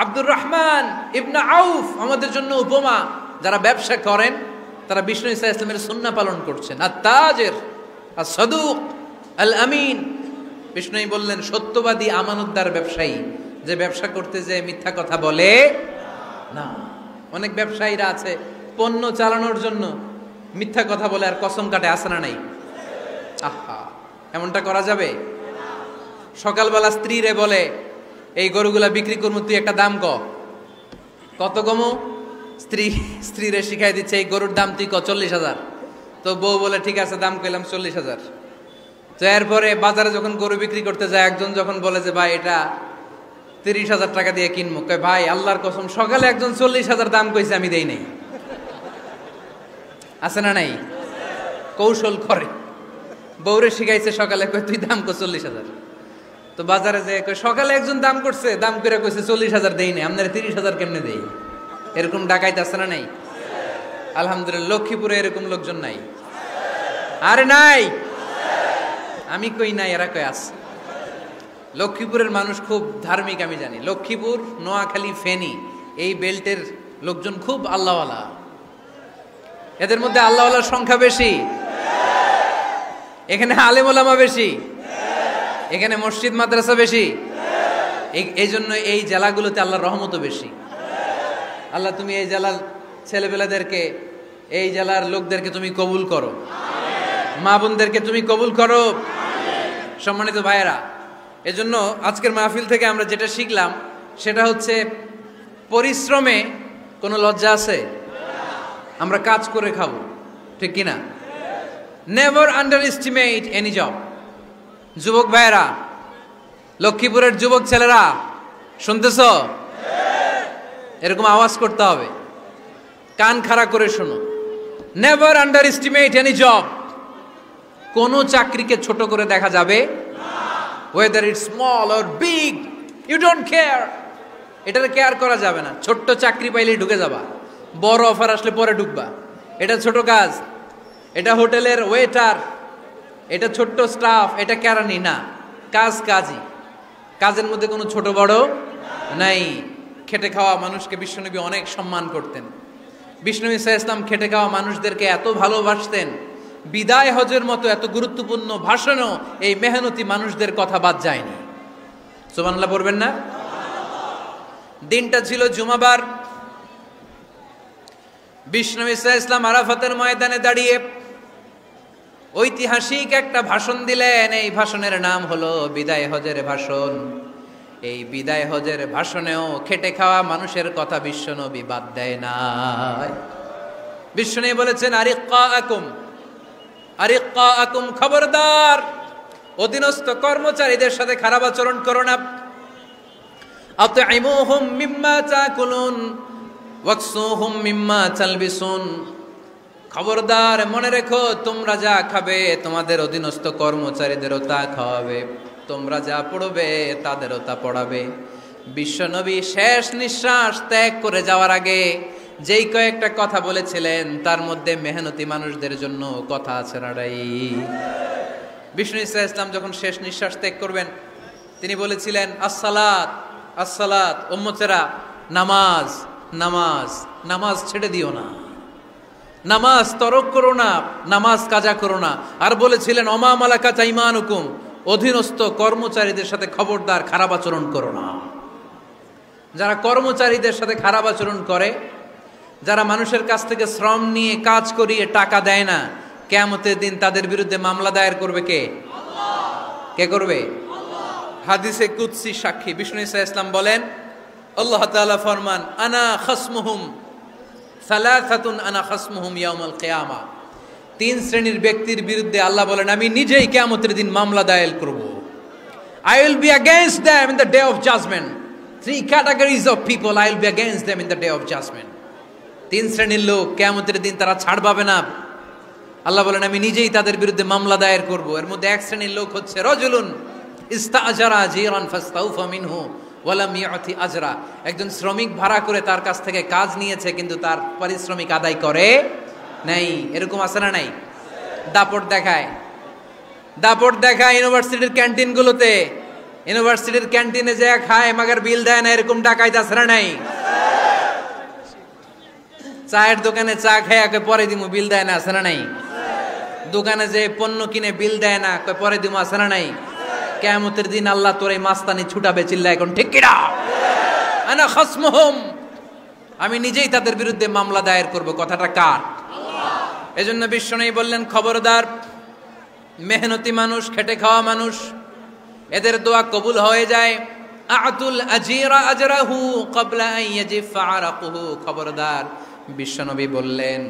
আব্দুর রহমান ইবনে আউফ আমাদের জন্য উপমা। যারা ব্যবসা করেন তারা বিষ্ণু ঈসা ইসলামের সুন্নাহ পালন করছেন। আত-তাজির আস-সাদুক আল আমিন। বিষ্ণুই বললেন সত্যবাদী আমানতদার ব্যবসায়ী, যে ব্যবসা করতে যে মিথ্যা কথা বলে না। অনেক ব্যবসায়ীরা আছে পণ্য চালানোর জন্য মিথ্যা কথা বলে আর কসম কাটে, আছে না নাই? আহা, এমনটা করা যাবে? সকালবেলা স্ত্রীরে বলে এই গরুগুলা বিক্রি করবো, তুই একটা দাম কত কমু? স্ত্রীরে শিখাই দিচ্ছে এই গরুর দাম তুই 40,000। তো বউ বলে ঠিক আছে দাম কইলাম 40,000। তো এরপরে বাজারে যখন গরু বিক্রি করতে যায় একজন যখন বলে যে ভাই এটা 30,000 টাকা দিয়ে কিনবো, কয় ভাই আল্লাহর কসম সকালে একজন 40,000 দাম কইছে আমি দেই নাই। আছে না নাই? কৌশল করে। বউরে শিখাইছে সকালে, কয় তুই দাম কর 40,000। তো বাজারে যে সকালে একজন দাম করছে, দাম করে কইছে 40,000 দেই নাই, আপনারা 30,000 কেমনে দেই? এরকম ডাকাইত আছে না নাই? আলহামদুলিল্লাহ লক্ষ্মীপুরে এরকম লোকজন নাই। আরে নাই, আমি কই নাই, এরা কই আছে। লক্ষ্মীপুরের মানুষ খুব ধার্মিক আমি জানি। লক্ষ্মীপুর, নোয়াখালী, ফেনী এই বেল্টের লোকজন খুব আল্লাহওয়ালা। এদের মধ্যে আল্লাহওয়ালার সংখ্যা বেশি, এখানে আলেম ওলামা বেশি, এখানে মসজিদ মাদ্রাসা বেশি। এই জন্য এই জেলাগুলোতে আল্লাহর রহমতও বেশি। আল্লাহ তুমি এই জেলার ছেলেবেলাদেরকে, এই জেলার লোকদেরকে তুমি কবুল করো, মা বোনদেরকে তুমি কবুল করো। সম্মানিত ভাইয়েরা, এজন্য আজকের মাহফিল থেকে আমরা যেটা শিখলাম সেটা হচ্ছে পরিশ্রমে কোনো লজ্জা আছে? আমরা কাজ করে খাবো, ঠিক কিনা? Never underestimate any job. যুবক ভাইয়েরা, লক্ষ্মীপুরের যুবক ছেলেরা শুনতেছ? এরকম আওয়াজ করতে হবে, কান খাড়া করে শোনো। Never underestimate any job. কোন চাকরিকে ছোট করে দেখা যাবে whether it's small or big, you don't care. এটার কেয়ার করা যাবে না। ছোট্ট চাকরি পাইলেই ঢুকে যাবা, বড় অফার আসলে পরে ঢুকবা। এটা ছোট কাজ, এটা হোটেলের ওয়েটার, এটা ছোট্ট স্টাফ, এটা কেরানি না। কাজ কাজই, কাজের মধ্যে কোনো ছোট বড় নাই। খেটে খাওয়া মানুষকে বিশ্বনবী অনেক সম্মান করতেন। বিশ্বনবী সাল্লাল্লাহু আলাইহি ওয়াসাল্লাম খেটে খাওয়া মানুষদেরকে এত ভালোবাসতেন, বিদায় হজের মতো এত গুরুত্বপূর্ণ ভাষণও এই মেহনতি মানুষদের কথা বাদ যায়নি। সুবহানাল্লাহ পড়বেন না? দিনটা ছিল জুমাবার। বিশ্বনবী সাল্লাল্লাহু আলাইহি ওয়াসাল্লাম আরাফাতের ময়দানে দাঁড়িয়ে ঐতিহাসিক একটা ভাষণ দিলেন। এই ভাষণের নাম হলো বিদায় হজের ভাষণ। এই বিদায় হজের ভাষণেও খেটে খাওয়া মানুষের কথা বিশ্বনবী বাদ দেয় নাই। বিশ্বনবী বলেছেন, আরিক্কাকুম আরিক্কাকুম, খবরদার অধীনস্থ কর্মচারীদের সাথে খারাপ আচরণ করো না। আতঈমুহুম মিম্মা তাকুলুন ওয়াকসুহুম মিম্মা তালবিসুন, খবরদার মনে রেখো তোমরা যা খাবে তোমাদের অধীনস্থ কর্মচারীদেরও তা খাওয়াবে, তোমরা যা পড়বে তাদেরও তা পড়াবে। বিশ্বনবী শেষ নিঃশ্বাস ত্যাগ করে যাওয়ার আগে যেই কয়েকটা কথা বলেছিলেন তার মধ্যে মেহনতি মানুষদের জন্য কথা আছে নাড়াই। বিষ্ণু ইসা ইসলাম যখন শেষ নিঃশ্বাস ত্যাগ করবেন তিনি বলেছিলেন, আসসালাত আসসালাত, উম্মতেরা নামাজ নামাজ, নামাজ ছেড়ে দিও না, নামাজ তরক করো না, নামাজ কাজা করো না। আর বলেছিলেন, অমা মালাকাত আইমানুকুম, অধীনস্থ কর্মচারীদের সাথে খবরদার খারাপ আচরণ করো না। যারা কর্মচারীদের সাথে খারাপ আচরণ করে, যারা মানুষের কাছ থেকে শ্রম নিয়ে কাজ করিয়ে টাকা দেয় না, কিয়ামতের দিন তাদের বিরুদ্ধে মামলা দায়ের করবে কে? কে করবে? হাদিসে কুদসি সাক্ষী বিষ্ণু ইসা ইসলাম বলেন, আল্লাহ তাআলা ফরমান, আনা খাসমুহুম সালাসাতুন আনা খাসমুহুম ইয়াউমাল কিয়ামা। তিন শ্রেণীর ব্যক্তির বিরুদ্ধে আল্লাহ বলেন আমি নিজেই কিয়ামতের দিন মামলা দায়ের করব। I will be against them in the day of judgment. Three categories of people I will be against them in the day of judgment. তিন শ্রেণীর লোক কিয়ামতের দিন তারা ছাড় পাবে না। আল্লাহ বলেন আমি নিজেই তাদের বিরুদ্ধে মামলা দায়ের করব। এর মধ্যে এক শ্রেণীর লোক হচ্ছে রাজুলুন ইস্তাআজারা জিরান ফাস্তাউফা মিনহু ওয়া লাম ইয়াতি আজরা। একজন শ্রমিক ভাড়া করে তার কাছ থেকে কাজ নিয়েছে কিন্তু তার পারিশ্রমিক আদায় করে নাই। এরকম আছে না নাই? দাপট দেখায়, দাপট দেখায় ইউনিভার্সিটির ক্যান্টিনগুলোতে। ইউনিভার্সিটির ক্যান্টিনে যায় খায় মাগার বিল দেয় না, এরকম ডাকাইত আছে না নাই? চায়ের দোকানে চা খায় কয় পরে দিমু, বিল দেয় না, আছে না নাই? দোকানে যে পণ্য কিনে বিল দেয় না, কয় পরে দিমু, আছে না নাই? কিয়ামতের দিন আল্লাহ তোর এই মাস্তানি ছুটাবে, চিল্লা এখন ঠিক কিনা? আনা খাসমুহুম, আমি নিজেই তাদের বিরুদ্ধে মামলা দায়ের করব। কথাটা কার? এজন্য বিশ্বনবী বললেন, খবরদার মেহনতি মানুষ, খেটে খাওয়া মানুষ, এদের দোয়া কবুল হয়ে যায়। আতুল আজিরা আজরাহু ক্বাবলা আন ইয়াজিফা আরাকুহু, খবরদার বিশ্বনবী বললেন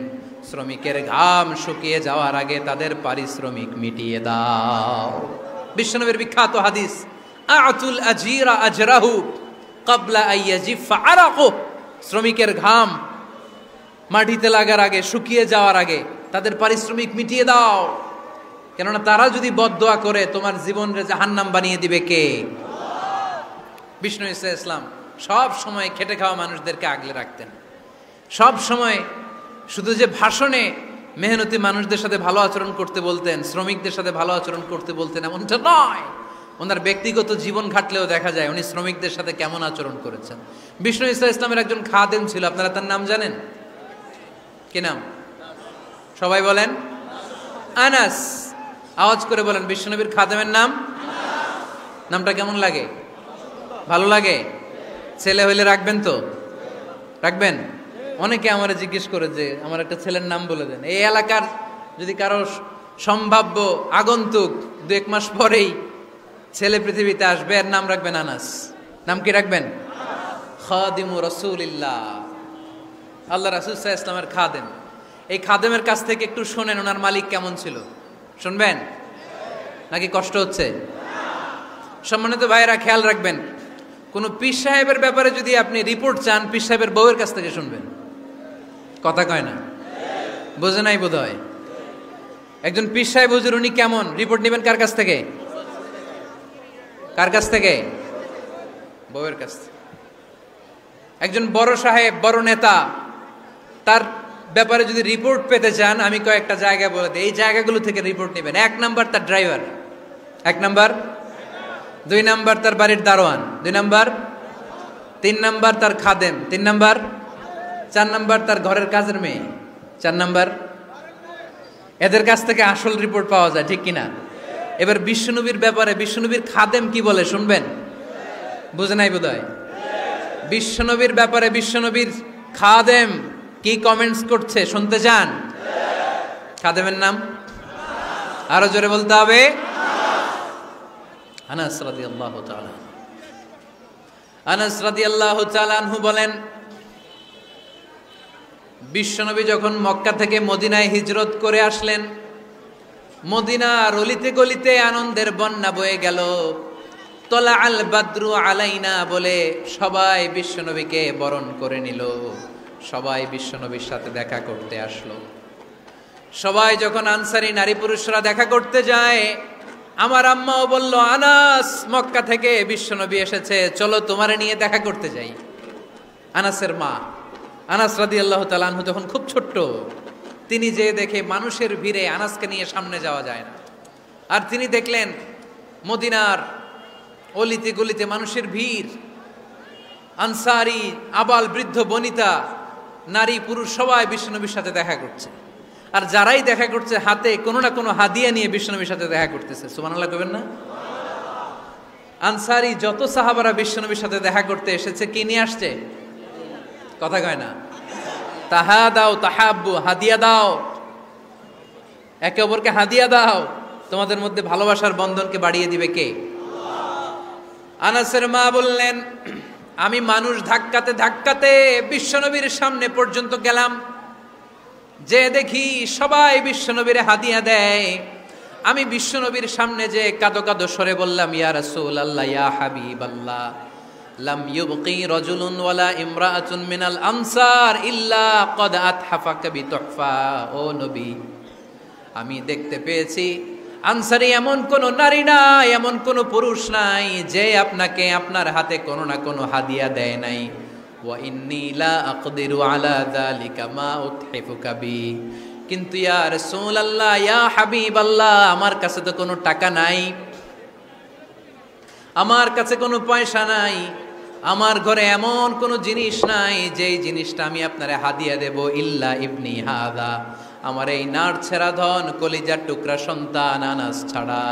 শ্রমিকের ঘাম শুকিয়ে যাওয়ার আগে তাদের পারিশ্রমিক মিটিয়ে দাও। বিশ্বনবীর বিখ্যাত হাদিস, আতুল আজিরা আজরাহু ক্বাবলা আন ইয়াজিফা আরাকুহু, শ্রমিকের ঘাম মাটিতে লাগার আগে, শুকিয়ে যাওয়ার আগে তাদের পারিশ্রমিক মিটিয়ে দাও। কেননা তারা যদি বদদোয়া করে তোমার জীবনকে জাহান্নাম বানিয়ে দিবে কে? বিষ্ণু ইসা ইসলাম সব সময় খেটে খাওয়া মানুষদেরকে আগলে রাখতেন। সব সময় শুধু যে ভাষণে মেহনতি মানুষদের সাথে ভালো আচরণ করতে বলতেন, শ্রমিকদের সাথে ভালো আচরণ করতে বলতেন এমনটা নয়, ওনার ব্যক্তিগত জীবন ঘাটলেও দেখা যায় উনি শ্রমিকদের সাথে কেমন আচরণ করেছেন। বিষ্ণু ইসা ইসলামের একজন খাদেম ছিল, আপনারা তার নাম জানেন? কি নাম? সবাই বলেন আনাস। আওয়াজ করে বলেন বিশ্বনবীর খাদেমের নাম। নামটা কেমন লাগে? ভালো লাগে? ছেলে হইলে রাখবেন তো? রাখবেন? অনেকে আমারে জিজ্ঞেস করে যে আমার একটা ছেলের নাম বলে দেন। এই এলাকার যদি কারো সম্ভাব্য আগন্তুক 2-1 মাস পরেই ছেলে পৃথিবীতে আসবে, এর নাম রাখবেন আনাস। নাম কি রাখবেন? খাদিমু রাসূলিল্লাহ, আল্লাহ রাসূল সাল্লাল্লাহু আলাইহি ওয়াসাল্লামের খাদেম। এই খাদেমের কাছ থেকে একটু শোনেন ওনার মালিক কেমন ছিল, শুনবেন নাকি কষ্ট হচ্ছে? সম্মানিত ভাইয়েরা, খেয়াল রাখবেন, কোন পীর সাহেবের ব্যাপারে যদি আপনি রিপোর্ট চান, পীর সাহেবের বউয়ের কাছ থেকে শুনবেন। কথা কয় না, বোঝে নাই বোধ হয়। একজন পীর সাহেব হুজুর উনি কেমন, রিপোর্ট নেবেন কার কাছ থেকে? কার কাছ থেকে? বউয়ের কাছ থেকে। একজন বড় সাহেব, বড় নেতা, তার ব্যাপারে যদি রিপোর্ট পেতে চান, আমি কয়েকটা জায়গা বলে দিই, এই জায়গাগুলো থেকে রিপোর্ট নেবেন। 1 নাম্বার তার ড্রাইভার, 1 নাম্বার। 2 নাম্বার তার বাড়ির দারোয়ান, 2 নাম্বার। 3 নাম্বার তার খাদেম, 3 নাম্বার। 4 নাম্বার তার ঘরের কাজের মেয়ে, 4 নাম্বার। এদের কাছ থেকে আসল রিপোর্ট পাওয়া যায়, ঠিক কিনা? এবার বিশ্বনবীর ব্যাপারে বিশ্বনবীর খাদেম কি বলে শুনবেন? বুঝে নাই বোধহয়। বিশ্বনবীর ব্যাপারে বিশ্বনবীর খাদেম কি কমেন্টস করছে শুনতে চান? খাদেমের নাম আরো জোরে বলতে হবে। আনাস রাদিয়াল্লাহু তাআলা, আনাস রাদিয়াল্লাহু তাআলা আনহু বলেন, বিশ্বনবী যখন মক্কা থেকে মদিনায় হিজরত করে আসলেন, মদিনার অলিতে গলিতে আনন্দের বন্যা বয়ে গেল। তলা আল বাদরু আলাইনা বলে সবাই বিশ্বনবীকে বরণ করে নিল, সবাই বিশ্বনবীর সাথে দেখা করতে আসলো। সবাই যখন আনসারী নারী পুরুষরা দেখা করতে যায়, আমার আম্মাও বলল, আনাস, মক্কা থেকে বিশ্বনবী এসেছে, চলো তোমারে নিয়ে দেখা করতে যাই। আনাসের মা আনাস রাদিয়াল্লাহু তাআলা আনহু তখন খুব ছোট্ট, তিনি যে দেখে মানুষের ভিড়ে আনাসকে নিয়ে সামনে যাওয়া যায় না। আর তিনি দেখলেন মদিনার অলিতে গলিতে মানুষের ভিড়, আনসারী, আবাল বৃদ্ধ বনিতা, নারী পুরুষ সবাই বিশ্বনবীর সাথে দেখা করছে। আর যারাই দেখা করছে হাতে কোনো না কোনো হাদিয়া নিয়ে বিশ্বনবীর সাথে দেখা করতেছে। সুবহানাল্লাহ কইবেন না? আনসারী যত সাহাবারা বিশ্বনবীর সাথে দেখা করতে এসেছে, কি নিয়ে আসছে? কথা কয় না। তাহাদাও তাহাব্বু, হাদিয়া দাও, একে অপরকে হাদিয়া দাও, তোমাদের মধ্যে ভালোবাসার বন্ধনকে বাড়িয়ে দিবে কে? আনাসের মা বললেন, আমি মানুষ ধাক্কাতে ধাক্কাতে বিশ্বনবীর সামনে পর্যন্ত গেলাম, যে দেখি সবাই বিশ্বনবীর হাদিয়া দেয়। আমি বিশ্বনবীর সামনে যে কাঁদো কাঁদো সরে বললাম, ইয়া রাসূলুল্লাহ, ইয়া হাবিবাল্লাহ, লাম ইউবকি রাজুলুন ওয়ালা ইমরাআতুন মিনাল আনসার ইল্লা ক্বাদ আতহাফাকা বিতুহফা। ও নবী, আমি দেখতে পেয়েছি আনসারী এমন কোন নারী নাই, এমন কোন পুরুষ নাই যে আপনাকে আপনার হাতে কোনো না কোনো হাদিয়া দেয় নাই। ওয়া ইন্নী লা আকদিরু আলা যালিকা মা উতহিফুকা বি। কিন্তু ইয়া রাসূলুল্লাহ, ইয়া হাবিবাল্লাহ, আমার কাছে তো কোনো টাকা নাই, আমার কাছে কোনো পয়সা নাই, আমার ঘরে এমন কোনো জিনিস নাই যেই জিনিসটা আমি আপনারে হাদিয়া দেব, ইল্লা ইবনি হাদা, আমার এই নার ছেঁড়া ধন কলিজার টুকরা সন্তান আনাস ছাড়া।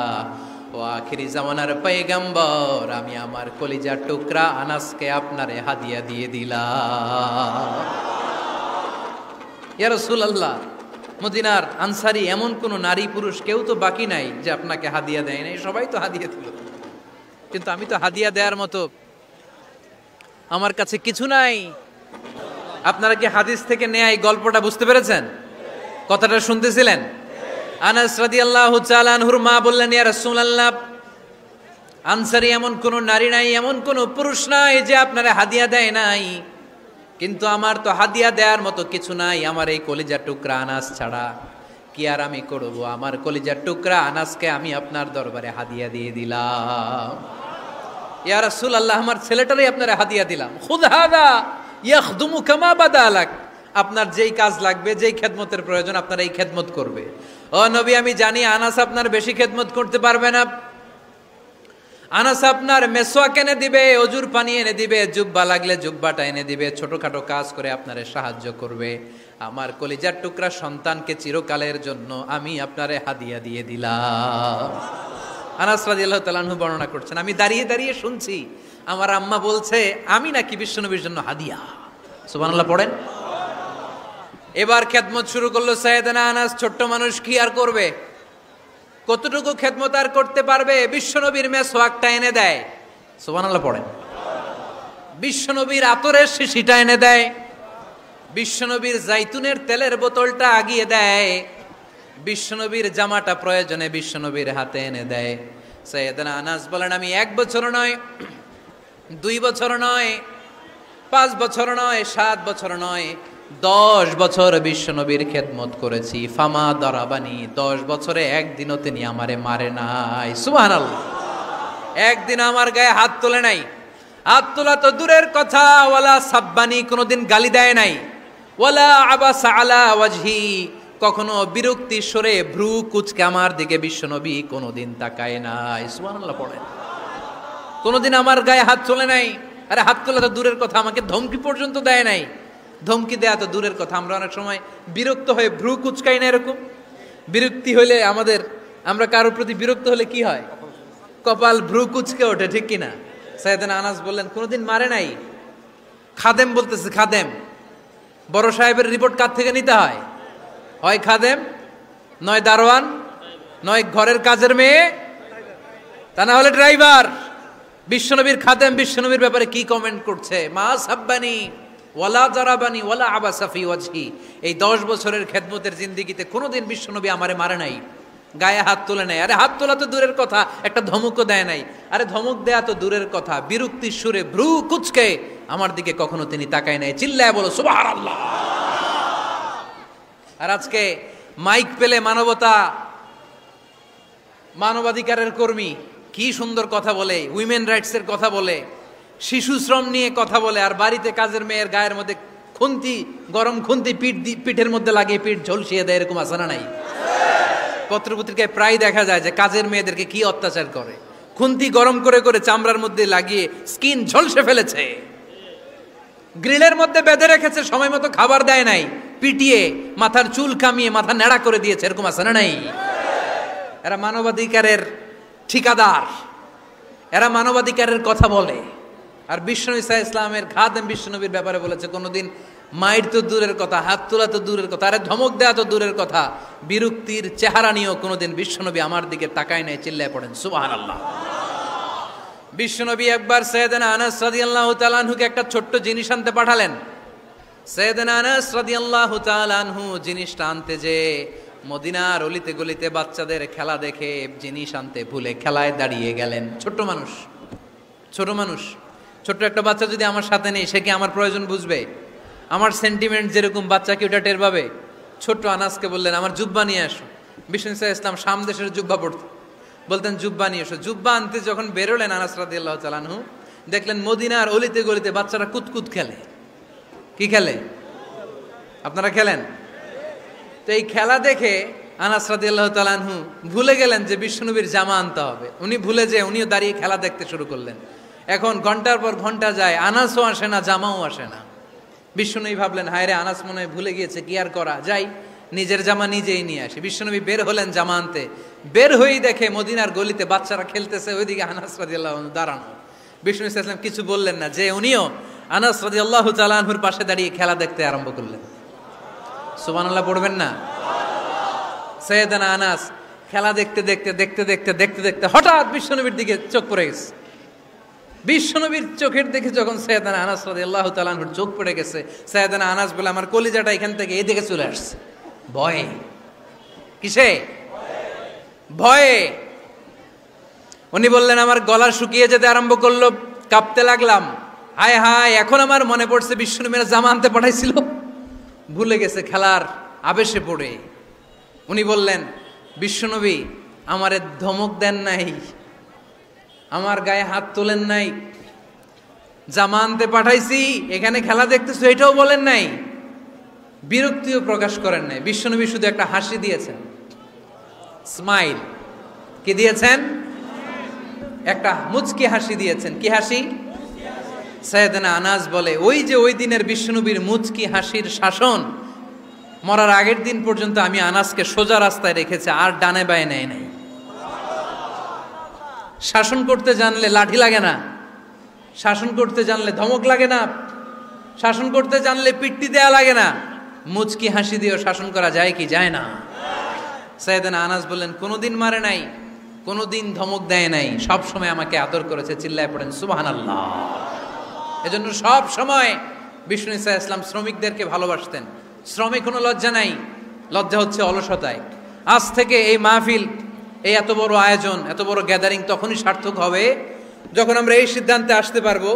ও আখিরি জামানার পয়গম্বর, আমি আমার কলিজার টুকরা আনাসকে আপনারে হাদিয়া দিয়ে দিলাম। ইয়া রাসূলুল্লাহ, মদিনার আনসারী এমন কোন নারী পুরুষ কেউ তো বাকি নাই যে আপনাকে হাদিয়া দেয় নাই, সবাই তো হাদিয়া দিল, কিন্তু আমি তো হাদিয়া দেওয়ার মতো আমার কাছে কিছু নাই। আপনারা কি হাদিস থেকে নেয়া এই গল্পটা বুঝতে পেরেছেন? কথাটা শুনতেছিলেন? আনাস রাদিয়াল্লাহু তাআলা আনহুর মা বললেন, ইয়া রাসূলুল্লাহ, আনসারী এমন কোন নারী নাই, এমন কোন পুরুষ নাই যে আপনারা হাদিয়া দেয় নাই, কিন্তু আমার তো হাদিয়া দেওয়ার মতো কিছু নাই আমার এই কলিজার টুকরা আনাস ছাড়া। কি আর আমি করব, আমার কলিজার টুকরা আনাসকে আমি আপনার দরবারে হাদিয়া দিয়ে দিলাম। ইয়া রাসূলুল্লাহ, আমার ছেলেটারই আপনারা হাদিয়া দিলাম। খুদ হাদা ইয়াখদুমু কামা বাদালাক, আপনার যেই কাজ লাগবে, যেই খেদমতের প্রয়োজন, আপনার এই খেদমত করবে। ও নবী, আমি জানি আনাস আপনার বেশি খেদমত করতে পারবে না, আনাস আপনার মেসওয়াক এনে দিবে, অজুর পানি এনে দিবে, জুব্বা লাগলে জুব্বাটা এনে দিবে, ছোটখাটো কাজ করে আপনারে সাহায্য করবে। আমার কলিজার টুকরা সন্তানকে চিরকালের জন্য আমি আপনারে হাদিয়া দিয়ে দিলাম। আনাস রাদিয়াল্লাহু তাআলা আনহু বর্ণনা করছেন, আমি দাঁড়িয়ে দাঁড়িয়ে শুনছি আমার আম্মা বলছে আমি নাকি বিশ্বনবীর জন্য হাদিয়া। সুবহানাল্লাহ পড়েন। এবার খেদমত শুরু করলো সাইয়েদনা আনাস। ছোট্ট মানুষ কি আর করবে, কতটুকু খেদমত আর করতে পারবে? বিশ্বনবীর মেসওয়াকটা এনে দেয়। সুবহানাল্লাহ পড়েন। বিশ্বনবীর আতরের শিশিটা এনে দেয়, বিশ্বনবীর জাইতুনের তেলের বোতলটা আগিয়ে দেয়, বিশ্বনবীর জামাটা প্রয়োজনে বিশ্বনবীর হাতে এনে দেয়। সাইয়েদনা আনাস বলেন আমি 1 বছর নয়, 2 বছর নয়, 5 বছর নয়, 7 বছর নয়, 10 বছর বিশ্বনবীর খেদমত করেছি। ফামা দারাবানি, 10 বছরে একদিনও তিনি আমারে মারে নাই। সুবহানাল্লাহ। একদিন আমার গায়ে হাত তোলে নাই। হাত তোলা তো দূরের কথা, ওয়ালা সাব্বানি, কোনোদিন গালি দেয় নাই। ওয়ালা আবাসা আলা ওয়াজহি, কখনো বিরক্তির স্বরে ভ্রু কুচকে আমার দিকে বিশ্বনবী কোনোদিন তাকায় নাই। সুবহানাল্লাহ পড়েন। কোনোদিন আমার গায়ে হাত তোলে নাই। আরে হাত তোলা তো দূরের কথা, আমাকে ধমকি পর্যন্ত দেয় নাই। ধমকি দেয়া তো দূরের কথা, আমরা অনেক সময় বিরক্ত হয়ে ভ্রু কুচকাই না। এরকম বিরক্তি হলে আমরা কারোর প্রতি বিরক্ত হলে কি হয়? কপাল ভ্রু কুচকে ওঠে, ঠিক কিনা? সাইয়েদনা আনাস বললেন কোনোদিন মারে নাই। খাদেম বলতেছে, খাদেম, বড় সাহেবের রিপোর্ট কার থেকে নিতে হয়? হয় খাদেম, নয় দারোয়ান, নয় ঘরের কাজের মেয়ে, তা না হলে ড্রাইভার। বিশ্বনবীর খাদেম বিশ্বনবীর ব্যাপারে কি কমেন্ট করছে? মা সাব্বানি ওয়ালা জারাবানি ওয়ালা আবাসা ফি ওয়াজহি। এই 10 বছরের খেদমতের জিন্দেগিতে কোনোদিন বিশ্বনবী আমারে মারে নাই, গায়ে হাত তোলে নাই। আরে হাত তোলা তো দূরের কথা, একটা ধমকও দেয় নাই। আরে ধমক দেয়া তো দূরের কথা, বিরক্তির সুরে ভ্রু কুচকে আমার দিকে কখনো তিনি তাকায় নাই। চিল্লায় বলো সুবহানাল্লাহ। আর আজকে মাইক পেলে মানবাধিকারের কর্মী কি সুন্দর কথা বলে, উইমেন রাইটসের কথা বলে, শিশু শ্রম নিয়ে কথা বলে, আর বাড়িতে কাজের মেয়ের গায়ের মধ্যে খুন্তি, গরম খুন্তি পিঠের মধ্যে লাগিয়ে পিঠ ঝলসিয়ে দেয়। এরকম আছে না নাই? পত্রপত্রিকায় প্রায় দেখা যায় যে কাজের মেয়েদেরকে কি অত্যাচার করে। খুন্তি গরম করে করে চামড়ার মধ্যে লাগিয়ে স্কিন ঝলসে ফেলেছে, গ্রিলের মধ্যে বেঁধে রেখেছে, সময় মতো খাবার দেয় নাই, পিটিয়ে মাথার চুল কামিয়ে মাথা নেড়া করে দিয়েছে। এরকম আছে না নাই? এরা মানবাধিকারের ঠিকাদার, এরা মানবাধিকারের কথা বলে। আর বিশ্বনবী সাল্লাল্লাহু আলাইহি ইসলামের খাদেম বিশ্বনবীর ব্যাপারে বলেছে কোনোদিন মায়ের তো দূরের কথা, হাত তোলা তো দূরের কথা, আরে ধমক দেয়া তো দূরের কথা, বিরক্তির চেহারা নিয়েও কোনোদিন বিশ্বনবী আমার দিকে তাকায় নাই। চিল্লায় পড়েন সুবহানাল্লাহ। বিশ্বনবী একবার সাইয়েদনা আনাস রাদিয়াল্লাহু তাআলা আনহুকে একটা ছোট্ট জিনিস আনতে পাঠালেন। সাইয়েদনা আনাস রাদিয়াল্লাহু তাআলা আনহু জিনিসটা আনতে যে মদিনার অলিতে গলিতে বাচ্চাদের খেলা দেখে জিনিস আনতে ভুলে খেলায় দাঁড়িয়ে গেলেন। ছোট মানুষ, ছোট্ট একটা বাচ্চা যদি আমার সাথে নেই, সে কি আমার প্রয়োজন বুঝবে? আমার সেন্টিমেন্ট যেরকম বাচ্চা কি ওটা টের পাবে? ছোট্ট আনাসকে বললেন আমার জুব্বা নিয়ে আসো। বিষ্ণু ইসলাম শাম দেশের জুব্বা পড়তো, বলতেন জুব্বা নিয়ে এসো। জুব্বা আনতে যখন বেরোলেন আনাস রাদিয়াল্লাহু তাআলা আনহু, দেখলেন মদিনার অলিতে গলিতে বাচ্চারা কুতকুত খেলে। কি খেলে? আপনারা খেলেন তো? এই খেলা দেখে আনাস রাদিয়াল্লাহু তাআলা আনহু ভুলে গেলেন যে বিশ্বনবীর জামা আনতে হবে। উনি ভুলে যে উনিও দাঁড়িয়ে খেলা দেখতে শুরু করলেন। এখন ঘন্টার পর ঘন্টা যায়, আনাসও আসে না, জামাও আসে না। বিশ্বনবী ভাবলেন হায় রে, আনাস মনে হয় ভুলে গিয়েছে, কি আর করা যাই, নিজের জামা নিজেই নিয়ে আসে। বিশ্বনবী বের হলেন জামা আনতে। বের হয়েই দেখে মদিনার গলিতে বাচ্চারা খেলতেছে, ওইদিকে আনাস রাদিয়াল্লাহু আনহু দাঁড়ানো। বিষ্ণু ইসলাম কিছু বললেন না, যে উনিও আনাস রাদিয়াল্লাহু তাআলা আনহুর পাশে দাঁড়িয়ে খেলা দেখতে আরম্ভ করলেন। সুবহানাল্লাহ পড়বেন না? সাইয়েদনা আনাস খেলা দেখতে দেখতে দেখতে দেখতে দেখতে দেখতে হঠাৎ বিশ্বনবীর দিকে চোখ পড়ে গেছে। বিশ্বনবীর চোখের দিকে যখন সাইয়েদনা আনাস রাদিয়াল্লাহু তাআলা আনহুর চোখ পড়ে গেছে, সাইয়েদনা আনাস বলে আমার কলিজাটা এখান থেকে এই দিকে চলে আসছে ভয়ে। কিসে? ভয়ে। উনি বললেন আমার গলা শুকিয়ে যেতে আরম্ভ করলো, কাঁপতে লাগলাম। হায় হায়, এখন আমার মনে পড়ছে বিশ্বনবীর জামা আনতে পাঠাইছিল, ভুলে গেছে খেলার আবেশে পড়ে। উনি বললেন বিশ্বনবী আমারে ধমক দেন নাই, আমার গায়ে হাত তোলেন নাই, জামা আনতে পাঠাইছি, এখানে খেলা দেখতেছো এটাও বলেন নাই, বিরক্তিও প্রকাশ করেন নাই। বিশ্বনবী শুধু একটা হাসি দিয়েছেন, স্মাইল। কি দিয়েছেন? একটা মুচকি হাসি দিয়েছেন। কি হাসি? সাইয়েদনা আনাস বলে ওই যে ওই দিনের বিশ্বনবীর মুচকি হাসির শাসন মরার আগের দিন পর্যন্ত আমি আনাসকে সোজা রাস্তায় রেখেছি, আর ডানে বায়ে নেয় নাই। শাসন করতে জানলে লাঠি লাগে না, শাসন করতে জানলে ধমক লাগে না, শাসন করতে জানলে পিট্টি দেয়া লাগে না। মুচকি হাসি দিয়েও শাসন করা যায় কি যায় না? সাইয়েদনা আনাস বললেন কোনোদিন মারে নাই, কোনোদিন ধমক দেয় নাই, সব সময় আমাকে আদর করেছে। চিল্লায় পড়েন সুবহানাল্লাহ। এজন্য সব সময় বিষ্ণু ঈসা ইসলাম শ্রমিকদেরকে ভালোবাসতেন। শ্রমে কোনো লজ্জা নাই, লজ্জা হচ্ছে অলসতায়। আজ থেকে এই মাহফিল এই এত বড় আয়োজন, এত বড় গ্যাদারিং তখনই সার্থক হবে যখন আমরা এই সিদ্ধান্তে আসতে পারবো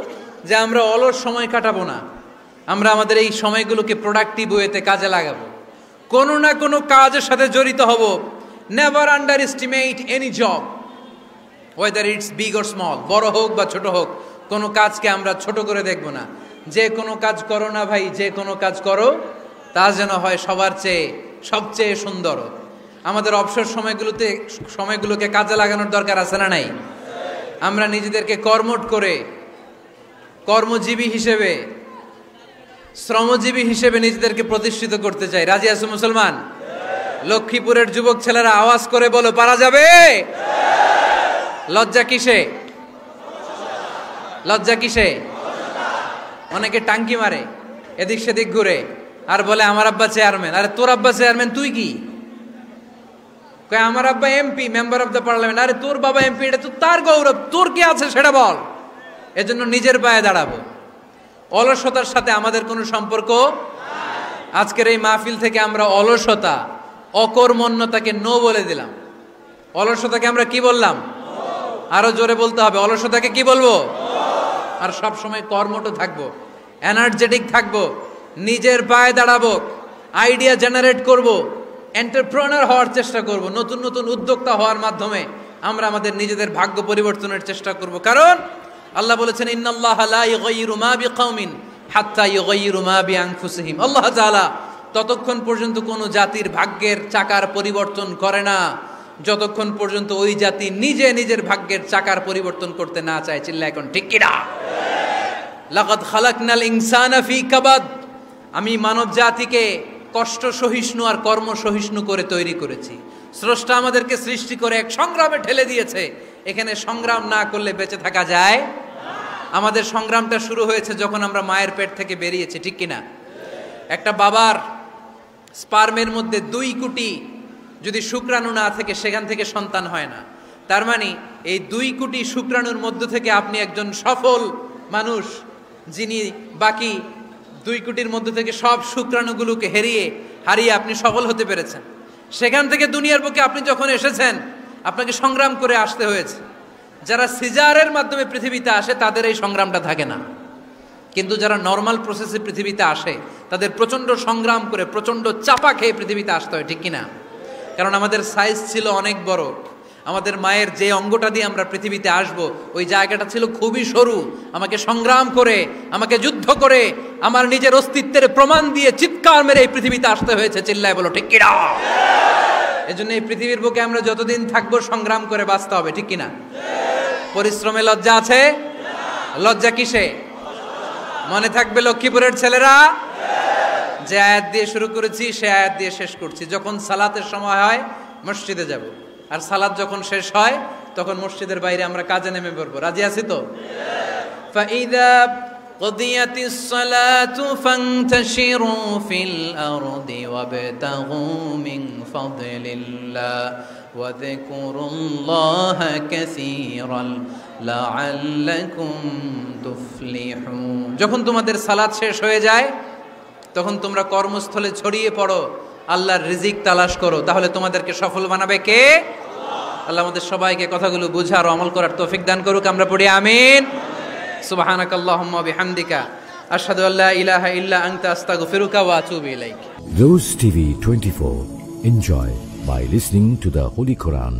যে আমরা অলস সময় কাটাবো না, আমরা আমাদের এই সময়গুলোকে প্রোডাক্টিভ ওয়েতে কাজে লাগাবো, কোনো না কোনো কাজের সাথে জড়িত হব। Never underestimate any job, whether it's big or small, বড় হোক বা ছোট হোক, কোনো কাজকে আমরা ছোট করে দেখব না। যে কোনো কাজ করো না ভাই, যে কোনো কাজ করো তা যেন হয় সবার চেয়ে সবচেয়ে সুন্দর। আমাদের অবসর সময়গুলোকে কাজে লাগানোর দরকার আছে না নাই? আমরা নিজেদেরকে কর্মঠ করে কর্মজীবী হিসেবে, শ্রমজীবী হিসেবে নিজেদেরকে প্রতিষ্ঠিত করতে চাই। রাজি আছো মুসলমান? লক্ষ্মীপুরের যুবক ছেলেরা আওয়াজ করে বলো, পারা যাবে? লজ্জা কিসে? লজ্জা কিসে? অনেকে টাঙ্কি মারে, এদিক সেদিক ঘুরে আর বলে আমার আব্বা চেয়ারম্যান। আরে তোর আব্বা চেয়ারম্যান, তুই কি? কয় আমার আব্বা MP, member of the parliament. আরে তোর বাবা এমপি, এটা তো তার গৌরব, তোর কি আছে সেটা বল। এজন্য নিজের পায়ে দাঁড়াবো। অলসতার সাথে আমাদের কোনো সম্পর্ক। আজকের এই মাহফিল থেকে আমরা অলসতা, অকর্মণ্যতাকে নো বলে দিলাম। অলসতাকে আমরা কি বললাম? আরো জোরে বলতে হবে, অলসতাকে কি বলবো? আর সব সময় কর্মঠ থাকবো, এনার্জেটিক থাকবো, নিজের পায়ে দাঁড়াবো, আইডিয়া জেনারেট করব, এন্টারপ্রেনার হওয়ার চেষ্টা করব, নতুন নতুন উদ্যোক্তা হওয়ার মাধ্যমে আমরা আমাদের নিজেদের ভাগ্য পরিবর্তনের চেষ্টা করব। কারণ আল্লাহ বলেছেন, ইন্নাল্লাহা লা ইউগাইয়িরু মা বিকাউমিন হাত্তা ইউগাইয়িরু মা বিআনফুসিহিম। আল্লাহ তাআলা ততক্ষণ পর্যন্ত কোনো জাতির ভাগ্যের চাকার পরিবর্তন করে না যতক্ষণ পর্যন্ত ওই জাতি নিজে নিজের ভাগ্যের চাকার পরিবর্তন করতে না চায়। চিল্লা এখন ঠিক কিনা? লাকাদ খালাকনাল ইনসানা ফি কাবাদ। আমি মানব জাতিকে কষ্ট সহিষ্ণু আর কর্ম সহিষ্ণু করে তৈরি করেছি। স্রষ্টা আমাদেরকে সৃষ্টি করে এক সংগ্রামে ঠেলে দিয়েছে। এখানে সংগ্রাম না করলে বেঁচে থাকা যায়? আমাদের সংগ্রামটা শুরু হয়েছে যখন আমরা মায়ের পেট থেকে বেরিয়েছি, ঠিক কিনা? একটা বাবার স্পার্মের মধ্যে 2 কোটি যদি শুক্রাণু না থেকে সেখান থেকে সন্তান হয় না। তার মানে এই 2 কোটি শুক্রাণুর মধ্য থেকে আপনি একজন সফল মানুষ, যিনি বাকি 2 কোটির মধ্য থেকে সব শুক্রাণুগুলোকে হারিয়ে আপনি সফল হতে পেরেছেন। সেখান থেকে দুনিয়ার বুকে আপনি যখন এসেছেন, আপনাকে সংগ্রাম করে আসতে হয়েছে। যারা সিজারের মাধ্যমে পৃথিবীতে আসে তাদের এই সংগ্রামটা থাকে না, কিন্তু যারা নর্মাল প্রসেসে পৃথিবীতে আসে তাদের প্রচণ্ড সংগ্রাম করে, প্রচণ্ড চাপা খেয়ে পৃথিবীতে আসতে হয়, ঠিক কিনা? কারণ আমাদের সাইজ ছিল অনেক বড়। আমাদের মায়ের যে অঙ্গটা দিয়ে আমরা পৃথিবীতে আসব, ওই জায়গাটা ছিল খুবই সরু। আমাকে সংগ্রাম করে, আমাকে যুদ্ধ করে, আমার নিজের অস্তিত্বের প্রমাণ দিয়ে চিৎকার মেরে এই পৃথিবীতে আসতে হয়েছে। চিল্লায় বলো ঠিক কিনা? এজন্য এই পৃথিবীর বুকে আমরা যতদিন থাকবো সংগ্রাম করে বাঁচতে হবে, ঠিক কিনা? পরিশ্রমে লজ্জা আছে? লজ্জা কিসে? মনে থাকবে লক্ষ্মীপুরের ছেলেরা, যে আয়াত দিয়ে শুরু করেছি সে আয়াত দিয়ে শেষ করছি। যখন সালাতের সময় হয় মসজিদে যাব, আর সালাত যখন শেষ হয় তখন মসজিদের বাইরে আমরা কাজে নেমে পড়বো। রাজি আছি তো? ফাইদা কুদিয়াতিস সালাতু ফান্তাশিরু ফিল আরদি ওয়াবতাগু মিন ফাদলিল্লাহ ওয়াযকুরুল্লাহা কাসীরান লাআল্লাকুম তুফলিহুন। যখন তোমাদের সালাত শেষ হয়ে যায় তখন তোমরা কর্মস্থলে ছড়িয়ে পড়ো, আল্লাহর রিজিক তালাশ করো, তাহলে তোমাদেরকে সফল বানাবে কে? আল্লাহ আমাদের সবাইকে কথাগুলো বুঝার ও আমল করার তৌফিক দান করুক। আমরা পড়ি আমিন। সুবহানাকাল্লাহুম্মা বিহামদিকা আশহাদু আল্লা ইলাহা ইল্লা আনতা আস্তাগফিরুকা ওয়া আতুবু ইলাইক। Rose TV 24. Enjoy by listening to the Holy Quran.